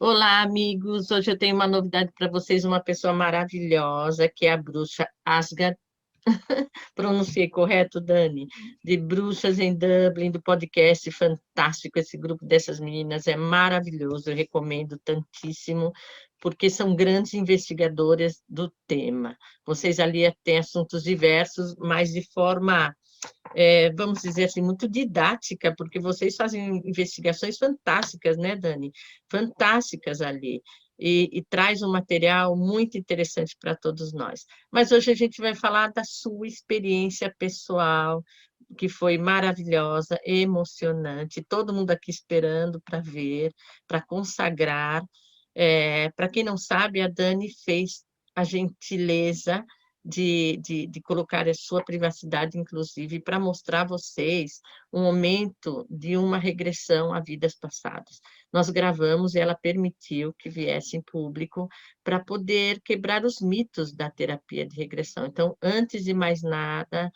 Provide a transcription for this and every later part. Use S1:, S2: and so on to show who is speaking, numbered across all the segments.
S1: Olá, amigos. Hoje eu tenho uma novidade para vocês, uma pessoa maravilhosa, que é a bruxa Asgard. Pronunciei correto, Dani? De Bruxas em Dublin, do podcast fantástico. Esse grupo dessas meninas é maravilhoso, eu recomendo tantíssimo, porque são grandes investigadoras do tema. Vocês ali têm assuntos diversos, mas de forma vamos dizer assim, muito didática, porque vocês fazem investigações fantásticas, né, Dani? Fantásticas ali. E traz um material muito interessante para todos nós. Mas hoje a gente vai falar da sua experiência pessoal, que foi maravilhosa, emocionante, todo mundo aqui esperando para ver, para consagrar. Para quem não sabe, a Dani fez a gentileza de colocar a sua privacidade, inclusive, para mostrar a vocês um momento de uma regressão a vidas passadas. Nós gravamos e ela permitiu que viesse em público para poder quebrar os mitos da terapia de regressão. Então, antes de mais nada,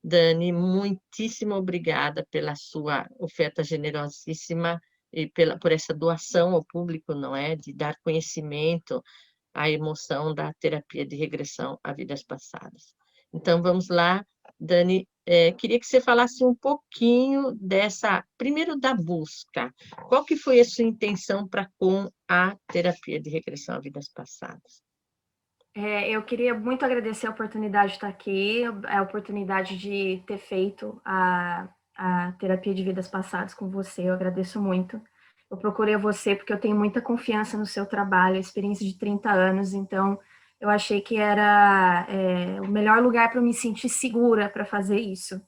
S1: Dani, muitíssimo obrigada pela sua oferta generosíssima e por essa doação ao público, não é? De dar conhecimento à emoção da terapia de regressão a vidas passadas. Então, vamos lá, Dani, queria que você falasse um pouquinho primeiro da busca. Qual que foi a sua intenção para com a terapia de regressão a vidas passadas?
S2: Eu queria muito agradecer a oportunidade de estar aqui, a oportunidade de ter feito a terapia de vidas passadas com você. Eu agradeço muito. Eu procurei você porque eu tenho muita confiança no seu trabalho, experiência de 30 anos, então eu achei que era o melhor lugar para eu me sentir segura para fazer isso.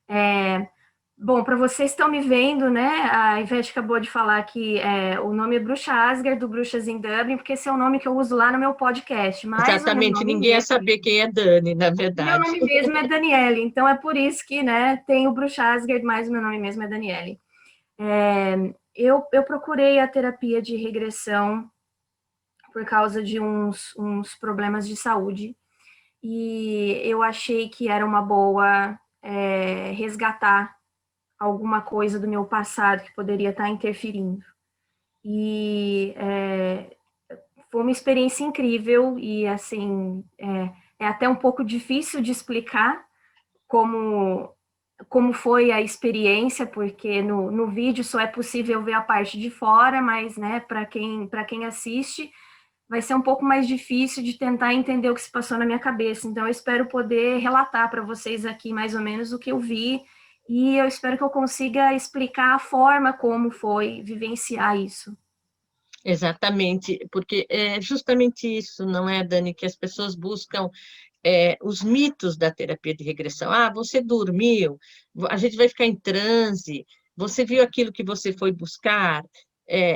S2: É, Bom, para vocês que estão me vendo, né? A Ivete acabou de falar que o nome é Bruxa Asgard, do Bruxas em Dublin, porque esse é o nome que eu uso lá no meu podcast. Mas o meu
S1: Exatamente,
S2: nome
S1: ninguém ia
S2: mesmo,
S1: saber quem é Dani, na
S2: meu
S1: verdade.
S2: nome mesmo é Daniele, então é por isso que, né, tem o Bruxa Asgard, mas o meu nome mesmo é Daniele. Eu procurei a terapia de regressão por causa de uns problemas de saúde e eu achei que era uma boa resgatar alguma coisa do meu passado que poderia estar interferindo. E foi uma experiência incrível e, assim, é até um pouco difícil de explicar como, como foi a experiência, porque no vídeo só é possível ver a parte de fora, mas, né, para quem assiste, vai ser um pouco mais difícil de tentar entender o que se passou na minha cabeça. Então, eu espero poder relatar para vocês aqui mais ou menos o que eu vi e eu espero que eu consiga explicar a forma como foi vivenciar isso.
S1: Exatamente, porque é justamente isso, não é, Dani, que as pessoas buscam os mitos da terapia de regressão. Ah, você dormiu, a gente vai ficar em transe, você viu aquilo que você foi buscar.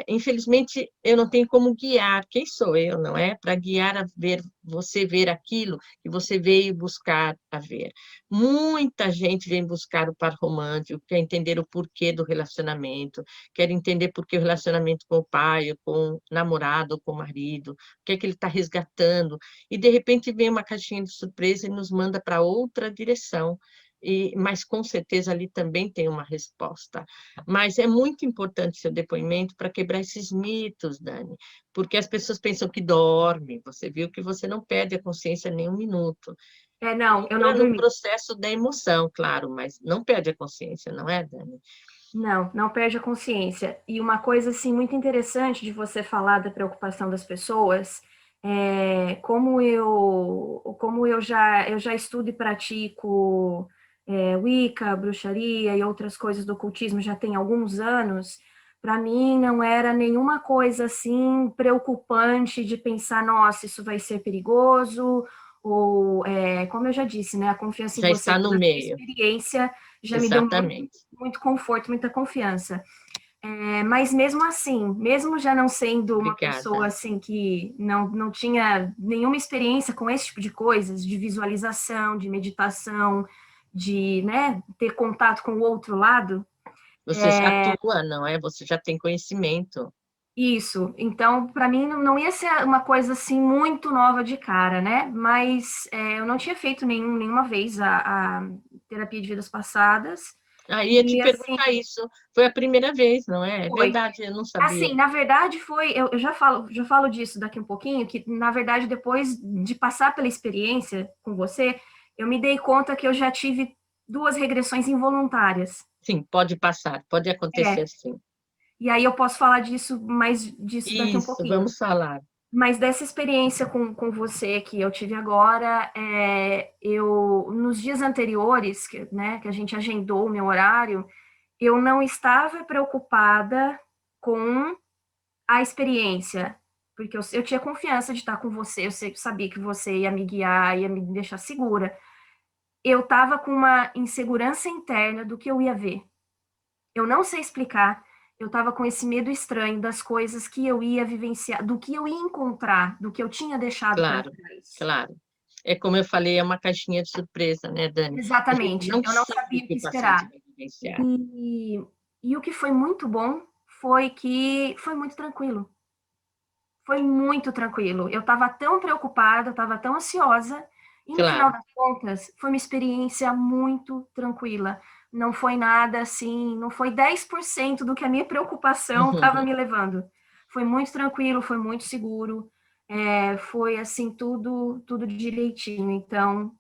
S1: Infelizmente, eu não tenho como guiar. Quem sou eu, não é? Para guiar a ver, você ver aquilo que você veio buscar a ver. Muita gente vem buscar o par romântico, quer entender o porquê do relacionamento, quer entender por que o relacionamento com o pai, ou com o namorado, ou com o marido, o que é que ele está resgatando, e de repente vem uma caixinha de surpresa e nos manda para outra direção. Mas com certeza ali também tem uma resposta. Mas é muito importante seu depoimento para quebrar esses mitos, Dani, porque as pessoas pensam que dorme, você viu que você não perde a consciência nem um minuto.
S2: Não, eu não
S1: Entra no
S2: dormi.
S1: processo da emoção, claro, mas não perde a consciência, não é, Dani?
S2: Não, não perde a consciência. E uma coisa assim muito interessante de você falar da preocupação das pessoas, como eu já estudo e pratico Wicca, bruxaria e outras coisas do ocultismo já tem alguns anos, para mim não era nenhuma coisa assim preocupante de pensar, nossa, isso vai ser perigoso, ou como eu já disse, né, a confiança em
S1: Já
S2: você
S1: está no
S2: pela sua
S1: meio,
S2: experiência já me deu
S1: exatamente.
S2: muito conforto, muita confiança. Mas mesmo assim, mesmo já não sendo uma pessoa
S1: Obrigada.
S2: assim que não tinha nenhuma experiência com esse tipo de coisas, de visualização, de meditação, de, né, ter contato com o outro lado,
S1: Você já atua, não é? Você já tem conhecimento.
S2: isso. Então, para mim, não ia ser uma coisa assim muito nova de cara, né? Mas eu não tinha feito nenhuma vez a terapia de vidas passadas.
S1: Aí ia te
S2: E assim,
S1: perguntar isso. Foi a primeira vez, não é? É
S2: foi.
S1: verdade, eu não
S2: Assim,
S1: sabia.
S2: na verdade foi, eu já falo disso daqui um pouquinho, que na verdade depois de passar pela experiência com você, eu me dei conta que eu já tive duas regressões involuntárias.
S1: Sim, pode passar, pode
S2: É,
S1: acontecer sim.
S2: e aí eu posso falar disso mais disso daqui um
S1: Isso,
S2: pouquinho.
S1: vamos falar.
S2: Mas dessa experiência com você que eu tive agora, eu nos dias anteriores, que a gente agendou o meu horário, eu não estava preocupada com a experiência, porque eu tinha confiança de estar com você, sabia que você ia me guiar, ia me deixar segura. Eu estava com uma insegurança interna do que eu ia ver. Eu não sei explicar. Eu estava com esse medo estranho das coisas que eu ia vivenciar, do que eu ia encontrar, do que eu tinha deixado para
S1: Claro,
S2: trás.
S1: claro. É como eu falei, é uma caixinha de surpresa, né, Dani? A gente
S2: Exatamente.
S1: não
S2: Eu não
S1: sabe o
S2: sabia o
S1: que
S2: que
S1: o paciente
S2: esperar.
S1: vai vivenciar.
S2: E, e o que foi muito bom foi que foi muito tranquilo. Foi muito tranquilo. Eu estava tão preocupada, estava tão ansiosa, e no final
S1: Claro.
S2: das contas, foi uma experiência muito tranquila. Não foi nada assim, não foi 10% do que a minha preocupação estava me levando. Foi muito tranquilo, foi muito seguro, foi assim, tudo direitinho. Então,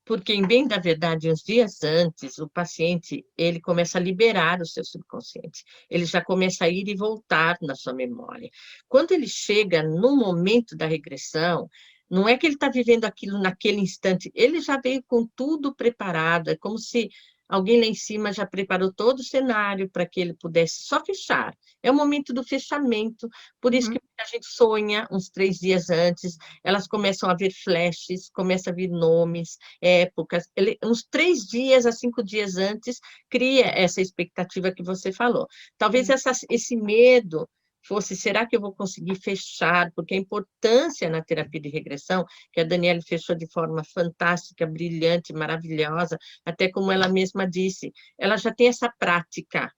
S1: Porque, em bem da verdade, uns dias antes, o paciente ele começa a liberar o seu subconsciente. Ele já começa a ir e voltar na sua memória. Quando ele chega no momento da regressão, não é que ele está vivendo aquilo naquele instante, ele já veio com tudo preparado. É como se alguém lá em cima já preparou todo o cenário para que ele pudesse só fechar. É o momento do fechamento, por isso que
S2: uhum,
S1: a gente sonha uns 3 dias antes, elas começam a ver flashes, começam a vir nomes, épocas, uns 3 dias a 5 dias antes, cria essa expectativa que você falou. Talvez
S2: sim,
S1: esse medo fosse, será que eu vou conseguir fechar? Porque a importância na terapia de regressão, que a Daniela fechou de forma fantástica, brilhante, maravilhosa, até como ela mesma disse, ela já tem essa prática,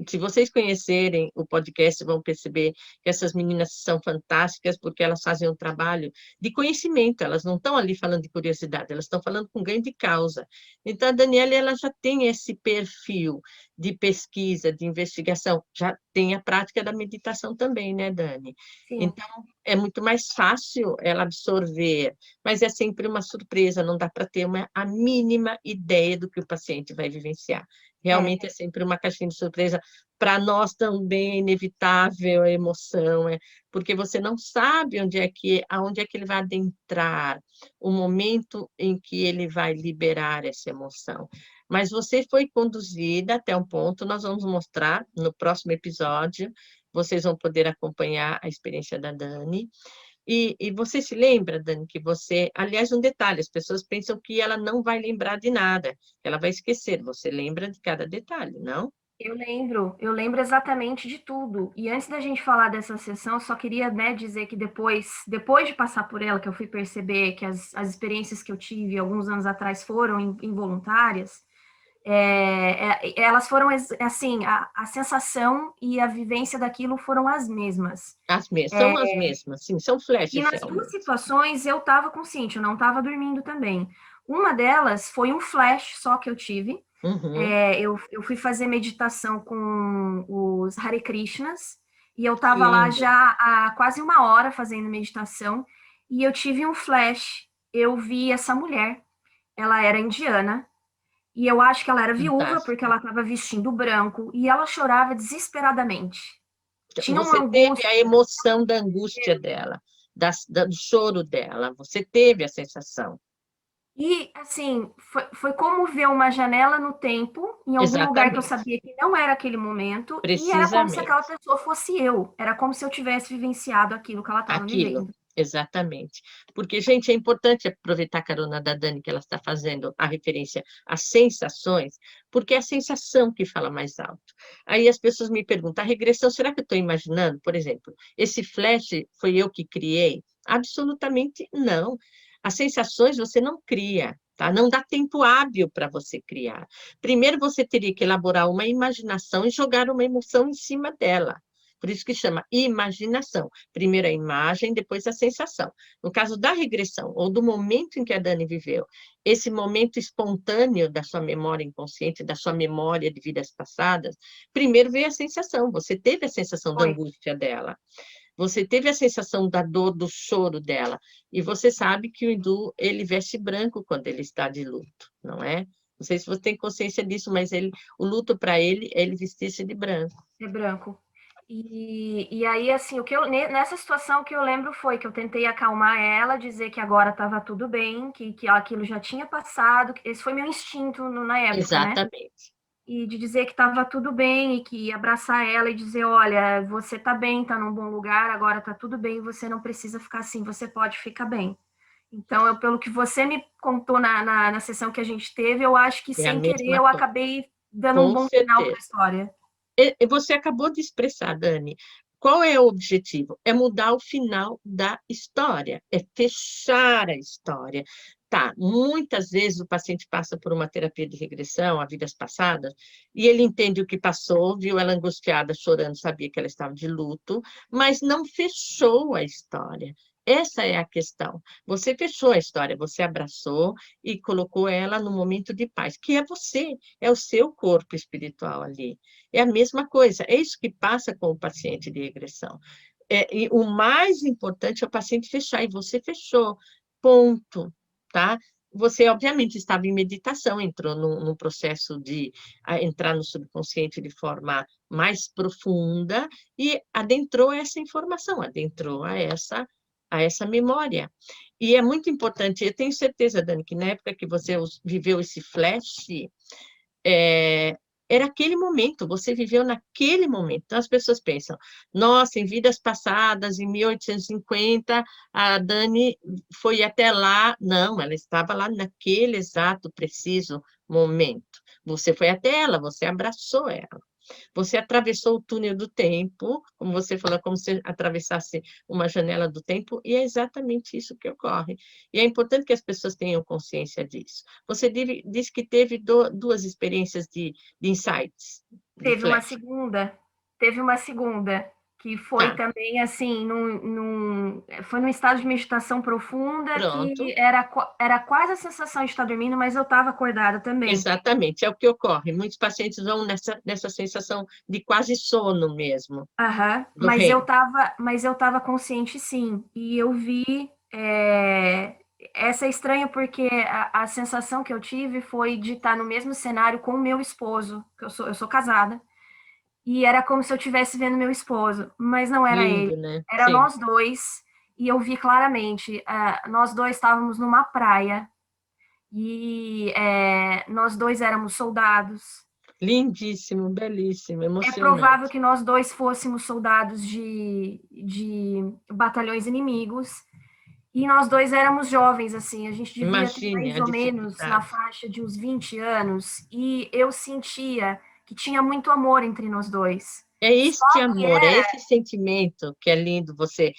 S1: se vocês conhecerem o podcast, vão perceber que essas meninas são fantásticas porque elas fazem um trabalho de conhecimento, elas não estão ali falando de curiosidade, elas estão falando com ganho de causa. Então, a Daniela ela já tem esse perfil de pesquisa, de investigação, já tem a prática da meditação também, né, Dani?
S2: sim.
S1: Então, é muito mais fácil ela absorver, mas é sempre uma surpresa, não dá para ter a mínima ideia do que o paciente vai vivenciar.
S2: É,
S1: Realmente é sempre uma caixinha de surpresa. Para nós também é inevitável a emoção, porque você não sabe aonde é que ele vai adentrar, o momento em que ele vai liberar essa emoção. Mas você foi conduzida até um ponto, nós vamos mostrar no próximo episódio, vocês vão poder acompanhar a experiência da Dani. E você se lembra, Dani, que você. Aliás, um detalhe: as pessoas pensam que ela não vai lembrar de nada, que ela vai esquecer. Você lembra de cada detalhe, não?
S2: eu lembro exatamente de tudo. E antes da gente falar dessa sessão, eu só queria, né, dizer que depois de passar por ela, que eu fui perceber que as experiências que eu tive alguns anos atrás foram involuntárias, elas foram assim, a sensação e a vivência daquilo foram as mesmas.
S1: São as mesmas, sim, são
S2: E
S1: flashes
S2: nas duas
S1: realmente.
S2: situações eu estava consciente, eu não estava dormindo também. Uma delas foi um flash só que eu tive.
S1: Uhum,
S2: Eu fui fazer meditação com os Hare Krishnas e eu
S1: que
S2: estava lá
S1: lindo.
S2: já há quase uma hora fazendo meditação e eu tive um flash. Eu vi essa mulher, ela era indiana e eu acho que ela era viúva porque
S1: Fantástico.
S2: ela estava vestindo branco e ela chorava desesperadamente. Tinha uma
S1: Você teve
S2: angústia.
S1: a emoção da angústia dela, do choro dela, você teve a sensação.
S2: E, assim, foi como ver uma janela no tempo, em algum lugar que eu
S1: Exatamente,
S2: sabia que não era aquele momento, e era como se aquela
S1: precisamente.
S2: pessoa fosse eu. Era como se eu tivesse vivenciado aquilo que ela estava
S1: Aquilo,
S2: vivendo.
S1: exatamente. Porque, gente, é importante aproveitar a carona da Dani, que ela está fazendo a referência às sensações, porque é a sensação que fala mais alto. Aí as pessoas me perguntam, a regressão, será que eu estou imaginando? Por exemplo, esse flash foi eu que criei? Absolutamente não. As sensações você não cria. Tá? Não dá tempo hábil para você criar. Primeiro você teria que elaborar uma imaginação e jogar uma emoção em cima dela. Por isso que chama imaginação. Primeiro a imagem, depois a sensação. No caso da regressão, ou do momento em que a Dani viveu, esse momento espontâneo da sua memória inconsciente, da sua memória de vidas passadas, primeiro veio a sensação, você teve a sensação da
S2: Foi.
S1: angústia dela, você teve a sensação da dor, do choro dela, e você sabe que o hindu, ele veste branco quando ele está de luto, não é? Não sei se você tem consciência disso, mas o luto para ele é ele vestir-se de branco.
S2: É branco. E aí, assim, nessa situação, o que eu lembro foi que eu tentei acalmar ela, dizer que agora estava tudo bem, que aquilo já tinha passado, que esse foi meu instinto na época, né?
S1: Exatamente.
S2: E de dizer que estava tudo bem e que abraçar ela e dizer, olha, você tá bem, tá num bom lugar, agora tá tudo bem, você não precisa ficar assim, você pode ficar bem. Então, pelo que você me contou na sessão que a gente teve, eu acho que
S1: É a
S2: sem querer
S1: mesma
S2: eu
S1: coisa.
S2: acabei dando um
S1: Com
S2: bom final para a
S1: certeza.
S2: história.
S1: E você acabou de expressar, Dani. Qual é o objetivo? É mudar o final da história, é fechar a história. Tá, muitas vezes o paciente passa por uma terapia de regressão a vidas passadas e ele entende o que passou, viu ela angustiada, chorando, sabia que ela estava de luto, mas não fechou a história. Essa é a questão. Você fechou a história, você abraçou e colocou ela no momento de paz, que é você, é o seu corpo espiritual ali. É a mesma coisa, é isso que passa com o paciente de regressão. E o mais importante é o paciente fechar, e você fechou, ponto, tá? Você, obviamente, estava em meditação, entrou num processo de entrar no subconsciente de forma mais profunda e adentrou essa informação, adentrou a essa memória. E é muito importante, eu tenho certeza, Dani, que na época que você viveu esse flash, é, era aquele momento, você viveu naquele momento. Então, as pessoas pensam, nossa, em vidas passadas, em 1850, a Dani foi até lá. Não, ela estava lá naquele exato, preciso momento. Você foi até ela, você abraçou ela. Você atravessou o túnel do tempo, como você falou, como se atravessasse uma janela do tempo, e é exatamente isso que ocorre. E é importante que as pessoas tenham consciência disso. Você disse que teve duas experiências de insights, de
S2: Teve uma
S1: flash.
S2: segunda, teve uma segunda, que foi
S1: Tá,
S2: também assim, foi num estado de meditação profunda que
S1: pronto.
S2: era quase a sensação de estar dormindo, mas eu estava acordada também.
S1: Exatamente, é o que ocorre. Muitos pacientes vão nessa sensação de quase sono mesmo,
S2: Aham,
S1: do REM.
S2: mas eu tava consciente sim, e eu vi, essa é estranha porque a sensação que eu tive foi de estar no mesmo cenário com o meu esposo, que eu sou casada, e era como se eu estivesse vendo meu esposo, mas não era ele,
S1: Lindo, né?
S2: era
S1: Sim.
S2: nós dois, e eu vi claramente, nós dois estávamos numa praia, e nós dois éramos soldados.
S1: Lindíssimo, belíssimo,
S2: É provável
S1: emocionante.
S2: que nós dois fôssemos soldados de batalhões inimigos, e nós dois éramos jovens, assim, a gente devia ter
S1: Imagine
S2: mais
S1: a
S2: ou menos na
S1: dificuldade.
S2: faixa de uns 20 anos, e eu sentia que tinha muito amor entre nós dois.
S1: É
S2: Só
S1: este
S2: que
S1: amor, é esse sentimento que é lindo você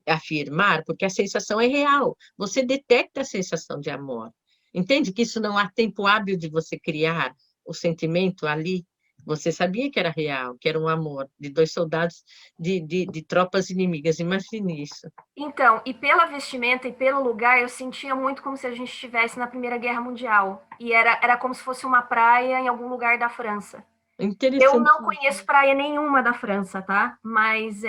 S1: afirmar, porque a sensação é real. Você detecta a sensação de amor. Entende que isso não há tempo hábil de você criar o sentimento ali? Você sabia que era real, que era um amor de dois soldados de tropas inimigas. Imagine isso.
S2: então, e pela vestimenta e pelo lugar, eu sentia muito como se a gente estivesse na Primeira Guerra Mundial. E era como se fosse uma praia em algum lugar da França. Eu não conheço
S1: Interessantíssimo.
S2: praia nenhuma da França, tá? Mas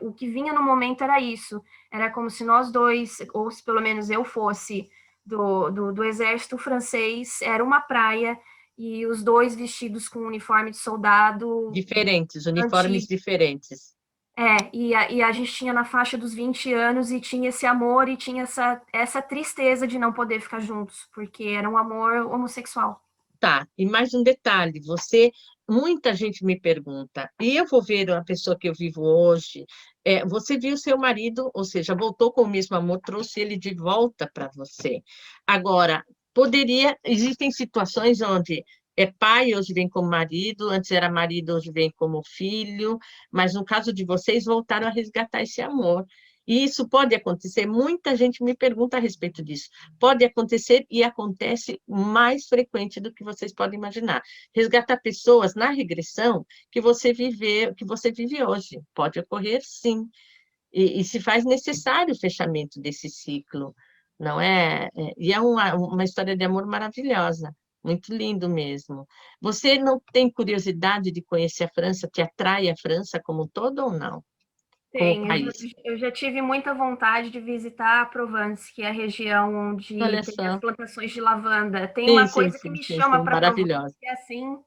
S2: o que vinha no momento era isso. Era como se nós dois, ou se pelo menos eu fosse do exército francês, era uma praia e os dois vestidos com uniforme de soldado
S1: Diferentes, uniformes
S2: antigo.
S1: diferentes.
S2: E a gente tinha na faixa dos 20 anos e tinha esse amor e tinha essa tristeza de não poder ficar juntos, porque era um amor homossexual.
S1: Tá, e mais um detalhe, muita gente me pergunta, e eu vou ver uma pessoa que eu vivo hoje, você viu seu marido, ou seja, voltou com o mesmo amor, trouxe ele de volta para você. Agora, existem situações onde é pai, hoje vem como marido, antes era marido, hoje vem como filho, mas no caso de vocês, voltaram a resgatar esse amor. E isso pode acontecer, muita gente me pergunta a respeito disso. Pode acontecer e acontece mais frequente do que vocês podem imaginar. Resgatar pessoas na regressão que você vive hoje. Pode ocorrer, sim. E se faz necessário o fechamento desse ciclo, não é? E é uma história de amor maravilhosa, muito lindo mesmo. Você não tem curiosidade de conhecer a França? Te atrai a França como um todo ou não? Como
S2: Tem,
S1: país?
S2: eu já tive muita vontade de visitar a Provence, que é a região onde
S1: Olha
S2: tem as
S1: só.
S2: plantações de lavanda. Tem
S1: Sim,
S2: uma
S1: sim,
S2: coisa que
S1: sim,
S2: me
S1: sim,
S2: chama
S1: sim,
S2: para Provence,
S1: maravilhosa.
S2: que é assim,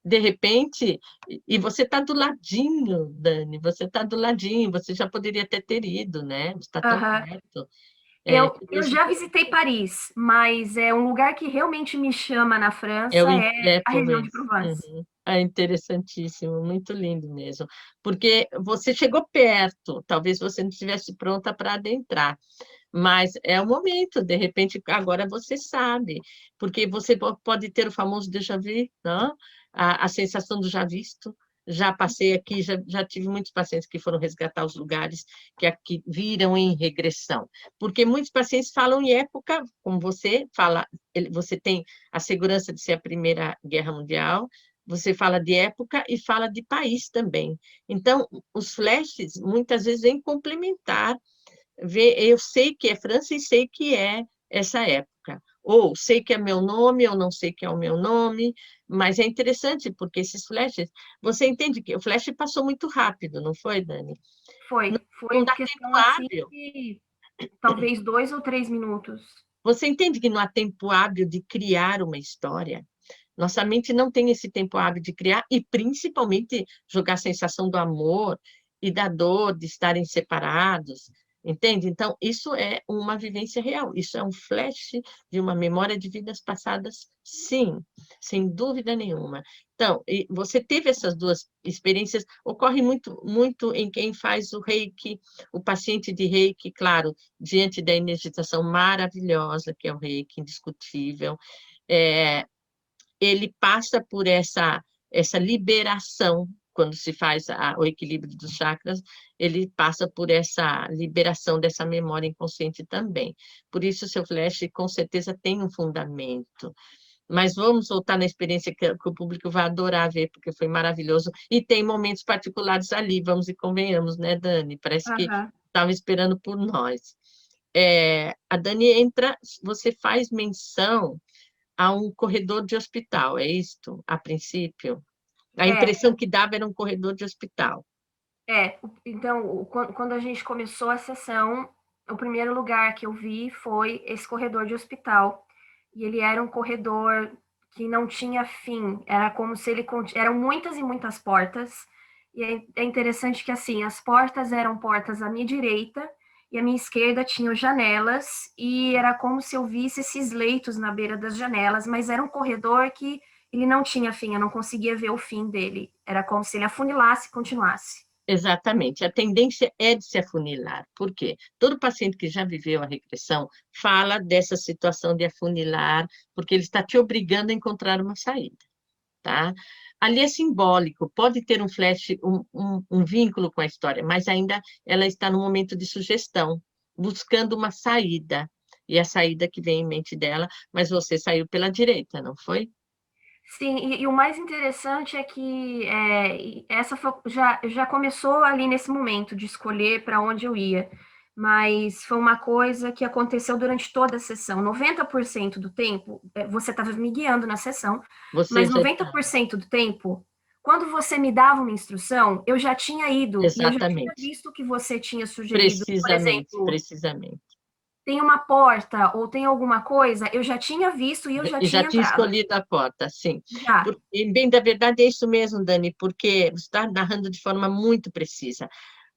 S1: De repente, e você está do ladinho, Dani, você está do ladinho, você já poderia ter ido, né? Está tão
S2: aham.
S1: perto.
S2: Eu já visitei Paris, mas é um lugar que realmente me chama na França é a região de
S1: Provence.
S2: Provence.
S1: Uhum. É interessantíssimo, muito lindo mesmo. Porque você chegou perto, talvez você não estivesse pronta para adentrar, mas é o momento, de repente, agora você sabe, porque você pode ter o famoso déjà vu, não? A sensação do já visto. Já passei aqui, já tive muitos pacientes que foram resgatar os lugares que aqui viram em regressão, porque muitos pacientes falam em época, como você fala, você tem a segurança de ser a Primeira Guerra Mundial, você fala de época e fala de país também. Então, os flashes, muitas vezes, vêm complementar. Eu sei que é França e sei que é essa época. Ou sei que é meu nome, ou não sei que é o meu nome, mas é interessante, porque esses flashes, você entende que o flash passou muito rápido, não foi, Dani? Não, não
S2: Foi
S1: dá tempo
S2: questão assim
S1: hábil.
S2: de talvez 2 ou 3 minutos.
S1: Você entende que não há tempo hábil de criar uma história? Nossa mente não tem esse tempo hábil de criar e, principalmente, jogar a sensação do amor e da dor de estarem separados, entende? Então, isso é uma vivência real, isso é um flash de uma memória de vidas passadas, sim, sem dúvida nenhuma. Então, você teve essas duas experiências, ocorre muito, muito em quem faz o reiki, o paciente de reiki, claro, diante da energização maravilhosa que é o reiki, indiscutível, é, ele passa por essa liberação, quando se faz o equilíbrio dos chakras, ele passa por essa liberação dessa memória inconsciente também. Por isso, o seu flash, com certeza, tem um fundamento. Mas vamos voltar na experiência que o público vai adorar ver, porque foi maravilhoso. E tem momentos particulares ali, vamos e convenhamos, né, Dani? Parece que
S2: Aham.
S1: estava esperando por nós. A Dani entra, você faz menção a um corredor de hospital, é isto, a princípio? A
S2: É,
S1: impressão que dava era um corredor de hospital.
S2: então, quando a gente começou a sessão, o primeiro lugar que eu vi foi esse corredor de hospital. E ele era um corredor que não tinha fim, era como se ele eram muitas e muitas portas. E é interessante que assim, as portas eram portas à minha direita e à minha esquerda tinham janelas e era como se eu visse esses leitos na beira das janelas, mas era um corredor que ele não tinha fim, eu não conseguia ver o fim dele. Era como se ele afunilasse e continuasse.
S1: Exatamente, a tendência é de se afunilar. Por quê? Todo paciente que já viveu a regressão fala dessa situação de afunilar, porque ele está te obrigando a encontrar uma saída, tá? Ali é simbólico, pode ter um flash, um vínculo com a história, mas ainda ela está no momento de sugestão, buscando uma saída, e a saída que vem em mente dela, mas você saiu pela direita, não foi?
S2: Sim, e o mais interessante é que já começou ali nesse momento de escolher para onde eu ia, mas foi uma coisa que aconteceu durante toda a sessão. 90% do tempo, você estava me guiando na sessão,
S1: Você
S2: mas
S1: já
S2: 90% do tempo, quando você me dava uma instrução, eu já tinha ido e eu já tinha
S1: exatamente,
S2: visto o que você tinha sugerido. Por
S1: precisamente,
S2: exemplo,
S1: precisamente.
S2: tem uma porta ou tem alguma coisa, eu já tinha visto e eu já
S1: E já
S2: tinha
S1: tinha
S2: entrado.
S1: escolhido a porta, sim.
S2: Já.
S1: E, bem, da verdade é isso mesmo, Dani, porque você está narrando de forma muito precisa.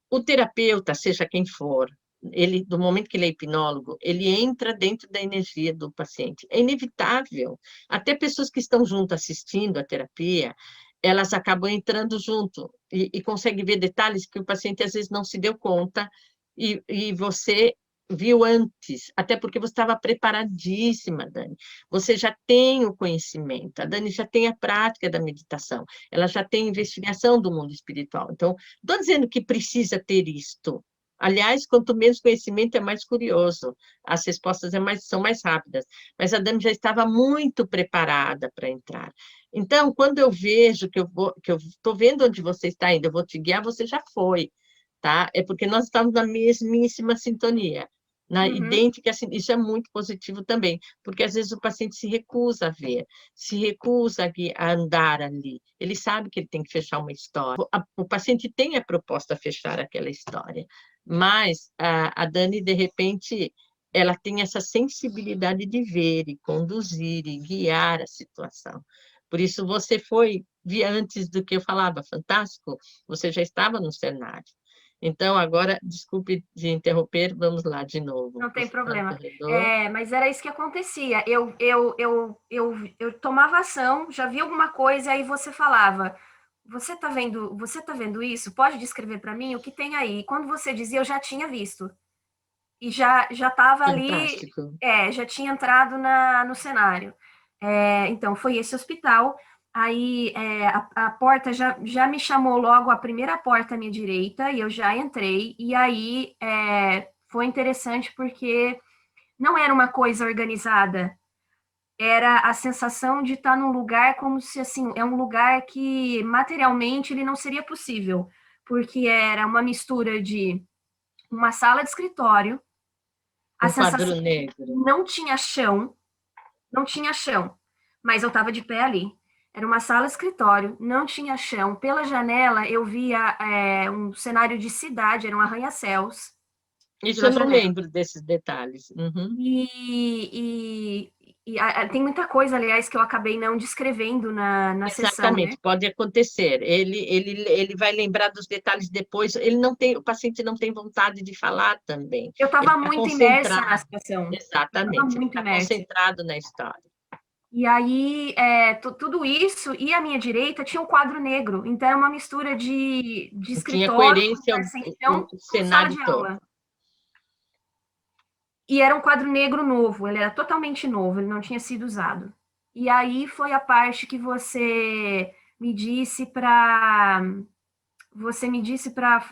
S1: O terapeuta, seja quem for, ele, do momento que ele é hipnólogo, ele entra dentro da energia do paciente. É inevitável. Até pessoas que estão junto assistindo a terapia, elas acabam entrando junto e conseguem ver detalhes que o paciente às vezes não se deu conta e você viu antes, até porque você estava preparadíssima, Dani. Você já tem o conhecimento, a Dani já tem a prática da meditação, ela já tem investigação do mundo espiritual. Então, estou dizendo que precisa ter isto. Aliás, quanto menos conhecimento, é mais curioso. As respostas são mais rápidas. Mas a Dani já estava muito preparada para entrar. Então, quando eu vejo que eu estou vendo onde você está indo, eu vou te guiar, você já foi, tá? É porque nós estamos na mesmíssima sintonia, na idêntica, isso é muito positivo também, porque às vezes o paciente se recusa a ver, se recusa a andar ali. Ele sabe que ele tem que fechar uma história. O paciente tem a proposta a fechar aquela história, mas a Dani, de repente, ela tem essa sensibilidade de ver e conduzir e guiar a situação. Por isso, você via antes do que eu falava, fantástico, você já estava no cenário. Então, agora, desculpe de interromper, vamos lá de novo.
S2: Não tem problema.
S1: Corredor.
S2: Mas era isso que acontecia. Eu tomava ação, já vi alguma coisa, e aí você falava, você tá vendo isso? Pode descrever para mim o que tem aí? E quando você dizia, eu já tinha visto. E já estava ali,
S1: Fantástico.
S2: já tinha entrado no cenário. Então, foi esse hospital. Aí a porta já me chamou logo, a primeira porta à minha direita, e eu já entrei. E aí foi interessante porque não era uma coisa organizada, era a sensação de estar num lugar como se, assim, é um lugar que materialmente ele não seria possível, porque era uma mistura de uma sala de escritório, a
S1: Um quadro
S2: sensação
S1: negro.
S2: não tinha chão, não tinha chão, mas eu estava de pé ali. Era uma sala escritório, não tinha chão. Pela janela eu via um cenário de cidade, era um arranha-céus
S1: Isso
S2: pela
S1: eu não
S2: janela.
S1: lembro desses detalhes. Uhum.
S2: Tem muita coisa, aliás, que eu acabei não descrevendo na sessão, né?
S1: Exatamente, pode acontecer. Ele vai lembrar dos detalhes depois. Ele não tem, o paciente não tem vontade de falar também.
S2: Eu
S1: Ele
S2: estava
S1: está
S2: muito imersa na
S1: concentrado.
S2: situação. Eu estava
S1: Exatamente, ele
S2: muito
S1: está
S2: imersa.
S1: concentrado na história.
S2: E aí, tudo isso, e à minha direita tinha um quadro negro. Então, é uma mistura de
S1: Tinha
S2: escritório, com
S1: coerência
S2: sem
S1: o
S2: chão, com sala
S1: cenário
S2: de
S1: todo.
S2: aula. E era um quadro negro novo, ele era totalmente novo, ele não tinha sido usado. E aí foi a parte que você me disse para. Você me disse para.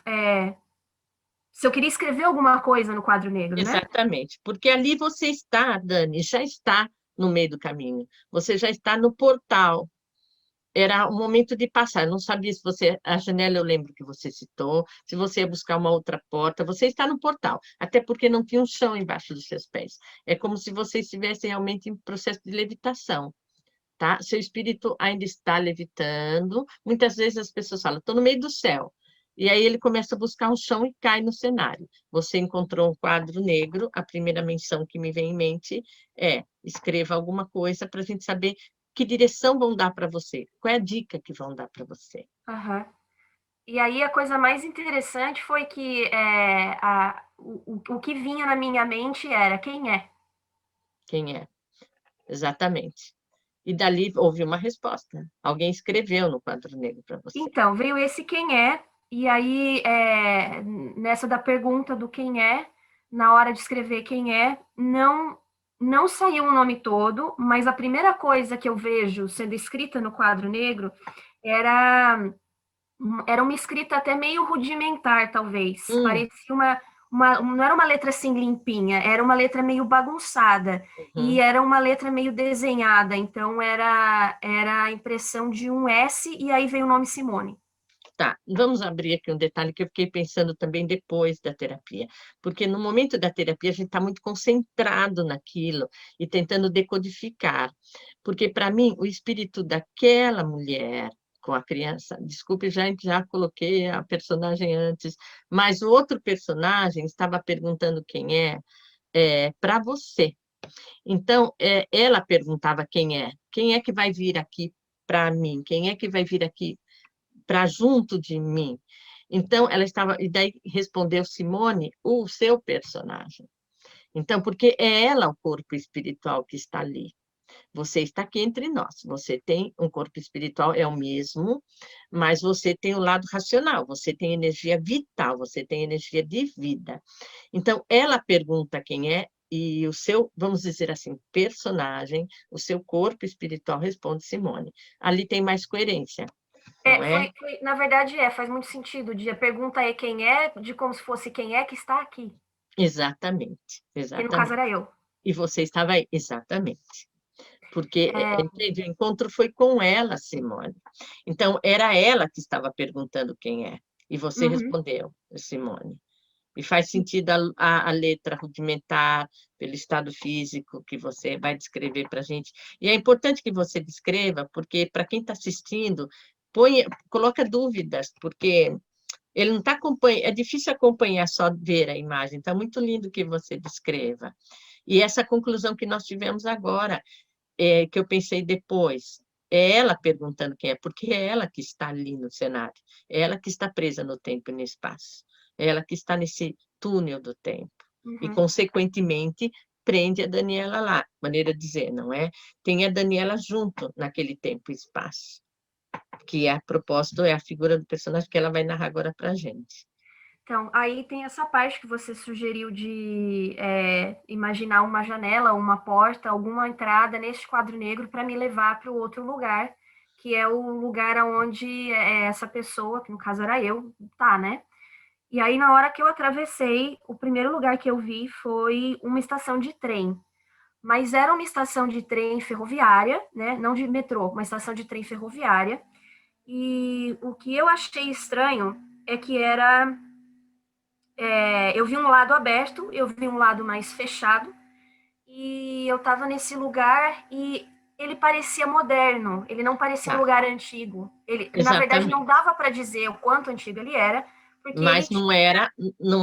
S2: Se eu queria escrever alguma coisa no quadro negro, né?
S1: Exatamente, porque ali você está, Dani, já está no meio do caminho. Você já está no portal. Era o momento de passar. Eu não sabia se você. A janela eu lembro que você citou, se você ia buscar uma outra porta, você está no portal, até porque não tinha um chão embaixo dos seus pés. É como se você estivesse realmente em processo de levitação, tá? Seu espírito ainda está levitando. Muitas vezes as pessoas falam, estou no meio do céu. E aí ele começa a buscar um chão e cai no cenário. Você encontrou um quadro negro, a primeira menção que me vem em mente é escreva alguma coisa para a gente saber que direção vão dar para você, qual é a dica que vão dar para você.
S2: Uhum. E aí a coisa mais interessante foi que o que vinha na minha mente era quem é.
S1: Quem é? Exatamente. E dali houve uma resposta. Alguém escreveu no quadro negro para você.
S2: Então, veio esse quem é, e aí, nessa da pergunta do quem é, na hora de escrever quem é, não saiu o nome todo, mas a primeira coisa que eu vejo sendo escrita no quadro negro era, era uma escrita até meio rudimentar, talvez. Parecia não era uma letra assim limpinha, era uma letra meio bagunçada. E era uma letra meio desenhada, então era a impressão de um S e aí veio o nome Simone.
S1: Tá, vamos abrir aqui um detalhe que eu fiquei pensando também depois da terapia, porque no momento da terapia a gente está muito concentrado naquilo e tentando decodificar, porque para mim o espírito daquela mulher com a criança, desculpe, já coloquei a personagem antes, mas o outro personagem estava perguntando para você. Então, ela perguntava quem é que vai vir aqui para mim, quem é que vai vir aqui para junto de mim. Então, ela estava, e daí respondeu Simone, o seu personagem. Então, porque é ela o corpo espiritual que está ali. Você está aqui entre nós. Você tem um corpo espiritual, é o mesmo, mas você tem o lado racional, você tem energia vital, você tem energia de vida. Então, ela pergunta quem é, e o seu, vamos dizer assim, personagem, o seu corpo espiritual responde Simone. Ali tem mais coerência. não é?
S2: Na verdade, faz muito sentido. A pergunta é quem é, de como se fosse quem é que está aqui.
S1: Exatamente,
S2: Que no caso
S1: exatamente.
S2: era eu.
S1: E você estava aí, exatamente. Porque, entende, o encontro foi com ela, Simone. Então, era ela que estava perguntando quem é. E você
S2: Uhum.
S1: respondeu, Simone. E faz sentido a letra rudimentar, pelo estado físico que você vai descrever para a gente. E é importante que você descreva, porque para quem está assistindo, coloca dúvidas, porque ele não está acompanhando, é difícil acompanhar só ver a imagem, está muito lindo que você descreva. E essa conclusão que nós tivemos agora, que eu pensei depois, é ela perguntando quem é, porque é ela que está ali no cenário, é ela que está presa no tempo e no espaço, é ela que está nesse túnel do tempo. E,
S2: Uhum.
S1: consequentemente, prende a Daniela lá, maneira de dizer, não é? Tem a Daniela junto naquele tempo e espaço, que a propósito é a figura do personagem que ela vai narrar agora para a gente.
S2: Então, aí tem essa parte que você sugeriu de imaginar uma janela, uma porta, alguma entrada neste quadro negro para me levar para o outro lugar, que é o lugar onde essa pessoa, que no caso era eu, tá, né? E aí, na hora que eu atravessei, o primeiro lugar que eu vi foi uma estação de trem. Mas era uma estação de trem ferroviária, né? Não de metrô, uma estação de trem ferroviária. E o que eu achei estranho é que eu vi um lado aberto, eu vi um lado mais fechado, e eu estava nesse lugar e ele parecia moderno, ele não parecia um
S1: Tá,
S2: lugar antigo. Ele, na verdade, não
S1: exatamente.
S2: dava para dizer o quanto antigo ele era, porque ele
S1: Mas não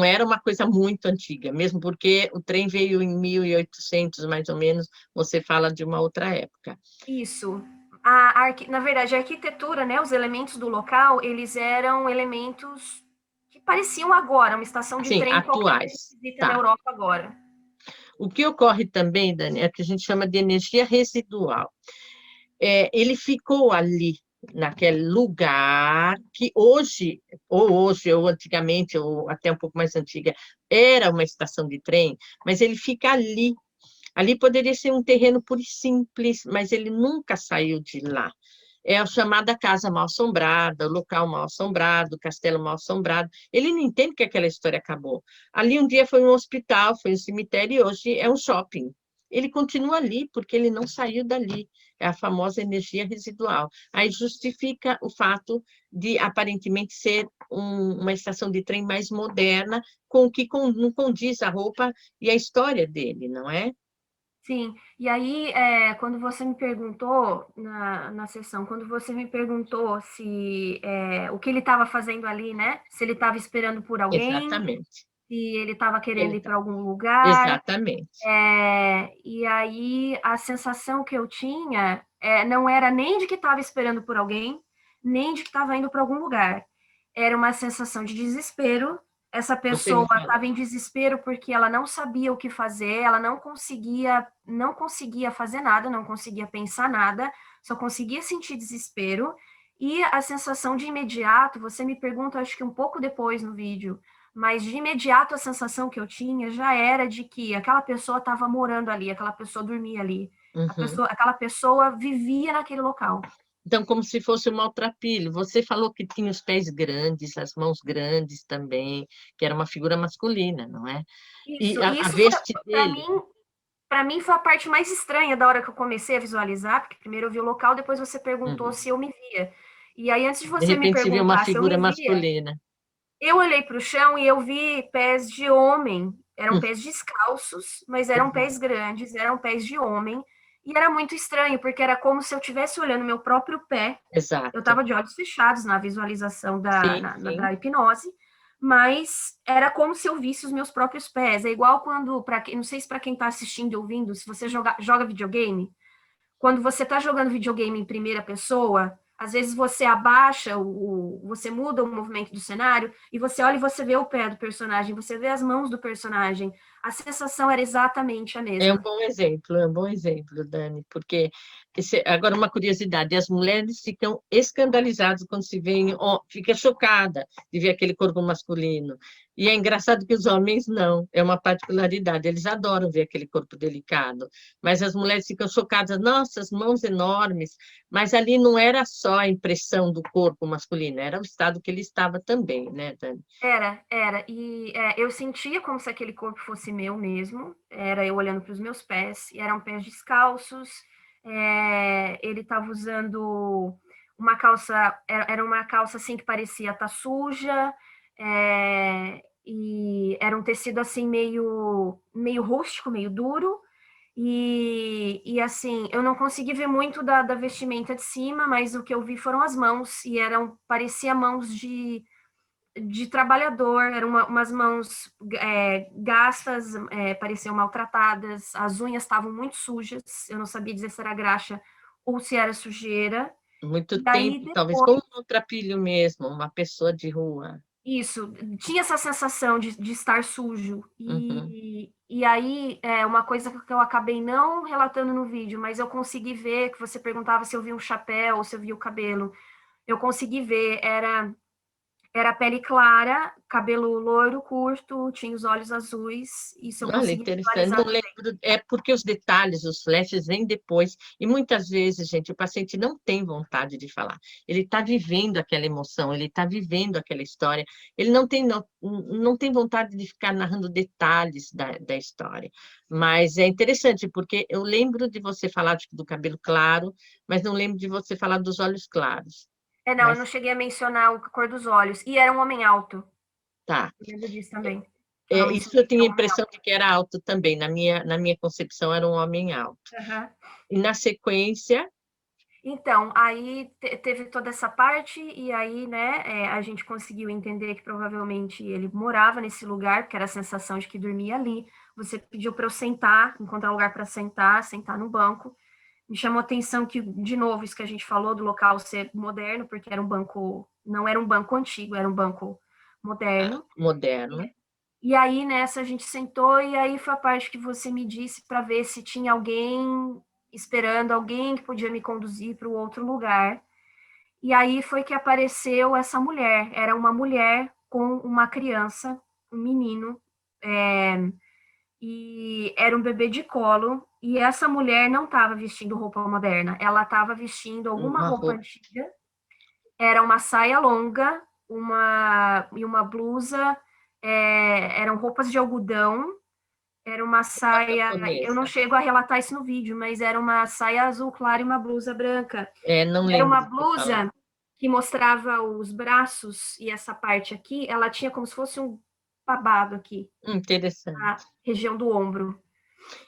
S1: era uma coisa muito antiga, mesmo porque o trem veio em 1800, mais ou menos, você fala de uma outra época.
S2: isso. Na verdade, a arquitetura, né, os elementos do local, eles eram elementos que pareciam agora, uma estação de
S1: Sim,
S2: trem qualquer que a gente
S1: atuais.
S2: visita na
S1: Tá.
S2: Europa agora.
S1: O que ocorre também, Dani, é o que a gente chama de energia residual. Ele ficou ali, naquele lugar que ou antigamente, ou até um pouco mais antiga, era uma estação de trem, mas ele fica ali. Ali poderia ser um terreno puro e simples, mas ele nunca saiu de lá. É a chamada casa mal-assombrada, o local mal-assombrado, o castelo mal-assombrado. Ele não entende que aquela história acabou. Ali um dia foi um hospital, foi um cemitério e hoje é um shopping. Ele continua ali porque ele não saiu dali. É a famosa energia residual. Aí justifica o fato de aparentemente ser uma estação de trem mais moderna, com o que não condiz a roupa e a história dele, não é?
S2: Sim, e aí, quando você me perguntou na sessão, quando você me perguntou se o que ele estava fazendo ali, né? Se ele estava esperando por alguém,
S1: Exatamente.
S2: se ele estava querendo
S1: Ele
S2: ir
S1: tá.
S2: para algum lugar,
S1: Exatamente.
S2: e aí a sensação que eu tinha não era nem de que estava esperando por alguém, nem de que estava indo para algum lugar. Era uma sensação de desespero. Essa
S1: Você
S2: pessoa
S1: me falou.
S2: estava em desespero porque ela não sabia o que fazer, ela não conseguia fazer nada, não conseguia pensar nada, só conseguia sentir desespero. E a sensação de imediato, você me pergunta, acho que um pouco depois no vídeo, mas de imediato a sensação que eu tinha já era de que aquela pessoa estava morando ali, aquela pessoa dormia ali,
S1: Uhum.
S2: aquela pessoa vivia naquele local.
S1: Então, como se fosse um maltrapilho. Você falou que tinha os pés grandes, as mãos grandes também, que era uma figura masculina, não é? E
S2: Isso,
S1: a,
S2: e
S1: a
S2: isso foi
S1: veste
S2: para
S1: dele.
S2: mim, para mim foi a parte mais estranha da hora que eu comecei a visualizar, porque primeiro eu vi o local, depois você perguntou
S1: Uhum.
S2: se eu me via. E aí antes de
S1: De
S2: você me
S1: repente, se vê uma
S2: perguntar se eu
S1: figura
S2: me via,
S1: masculina.
S2: eu olhei para o chão e eu vi pés de homem. Eram
S1: Hum,
S2: pés descalços, mas eram pés grandes, eram pés de homem. E era muito estranho, porque era como se eu estivesse olhando meu próprio pé. Eu
S1: Exato.
S2: estava de olhos fechados na visualização
S1: Sim, sim.
S2: da hipnose, mas era como se eu visse os meus próprios pés. É igual quando, não sei se para quem está assistindo e ouvindo, se você joga videogame, quando você está jogando videogame em primeira pessoa, às vezes você abaixa, você muda o movimento do cenário e você olha e você vê o pé do personagem, você vê as mãos do personagem. A sensação era exatamente a mesma.
S1: É um bom exemplo, Dani, porque agora uma curiosidade, as mulheres ficam escandalizadas quando se veem, fica chocada de ver aquele corpo masculino. E é engraçado que os homens não, é uma particularidade, eles adoram ver aquele corpo delicado, mas as mulheres ficam chocadas, nossa, as mãos enormes, mas ali não era só a impressão do corpo masculino, era o estado que ele estava também, né, Dani?
S2: Era. E eu sentia como se aquele corpo fosse meu mesmo. Era eu olhando para os meus pés, e eram pés descalços. Ele estava usando uma calça, era uma calça assim que parecia estar suja, e era um tecido assim meio rústico, meio duro. E assim, eu não consegui ver muito da vestimenta de cima, mas o que eu vi foram as mãos, e parecia mãos de trabalhador, eram umas mãos gastas, pareciam maltratadas, as unhas estavam muito sujas, eu não sabia dizer se era graxa ou se era sujeira.
S1: Muito
S2: E aí,
S1: tempo, talvez como um maltrapilho mesmo, uma pessoa de rua.
S2: isso, tinha essa sensação de estar sujo.
S1: Uhum.
S2: E aí, uma coisa que eu acabei não relatando no vídeo, mas eu consegui ver, que você perguntava se eu vi um chapéu ou se eu vi o cabelo, eu consegui ver, era pele clara, cabelo loiro curto, tinha os olhos azuis, isso eu
S1: Olha,
S2: consegui
S1: interessante.
S2: visualizar
S1: Não
S2: também.
S1: lembro, é porque os detalhes, os flashes vêm depois, e muitas vezes, gente, o paciente não tem vontade de falar. Ele está vivendo aquela emoção, ele está vivendo aquela história, ele não tem vontade de ficar narrando detalhes da história. Mas é interessante, porque eu lembro de você falar do cabelo claro, mas não lembro de você falar dos olhos claros.
S2: Não, eu não
S1: Mas
S2: cheguei a mencionar a cor dos olhos. E era um homem alto.
S1: tá.
S2: Eu lembro disso também. Eu não
S1: É, isso eu
S2: mencionei que era
S1: tinha a
S2: um homem
S1: impressão
S2: alto.
S1: de que era alto também, na minha concepção era um homem alto.
S2: Uhum.
S1: E na sequência,
S2: Então, aí teve toda essa parte, e aí, né, a gente conseguiu entender que provavelmente ele morava nesse lugar, porque era a sensação de que dormia ali. Você pediu para eu sentar, encontrar um lugar para sentar no banco. Me chamou a atenção que, de novo, isso que a gente falou do local ser moderno, porque era um banco, não era um banco antigo, era um banco moderno.
S1: moderno.
S2: E aí, nessa, a gente sentou, e aí foi a parte que você me disse para ver se tinha alguém esperando, alguém que podia me conduzir para o outro lugar. E aí foi que apareceu essa mulher. Era uma mulher com uma criança, um menino, e era um bebê de colo. E essa mulher não estava vestindo roupa moderna, ela estava vestindo alguma
S1: Uma
S2: roupa
S1: roupa.
S2: antiga. Era uma saia longa, uma blusa, eram roupas de algodão. Era uma
S1: Uma
S2: saia, eu não
S1: camponesa.
S2: chego a relatar isso no vídeo, mas era uma saia azul clara e uma blusa branca.
S1: É, não
S2: Era
S1: lembro
S2: uma
S1: de ter falado.
S2: blusa que mostrava os braços, e essa parte aqui, ela tinha como se fosse um babado aqui,
S1: Interessante.
S2: na região do ombro.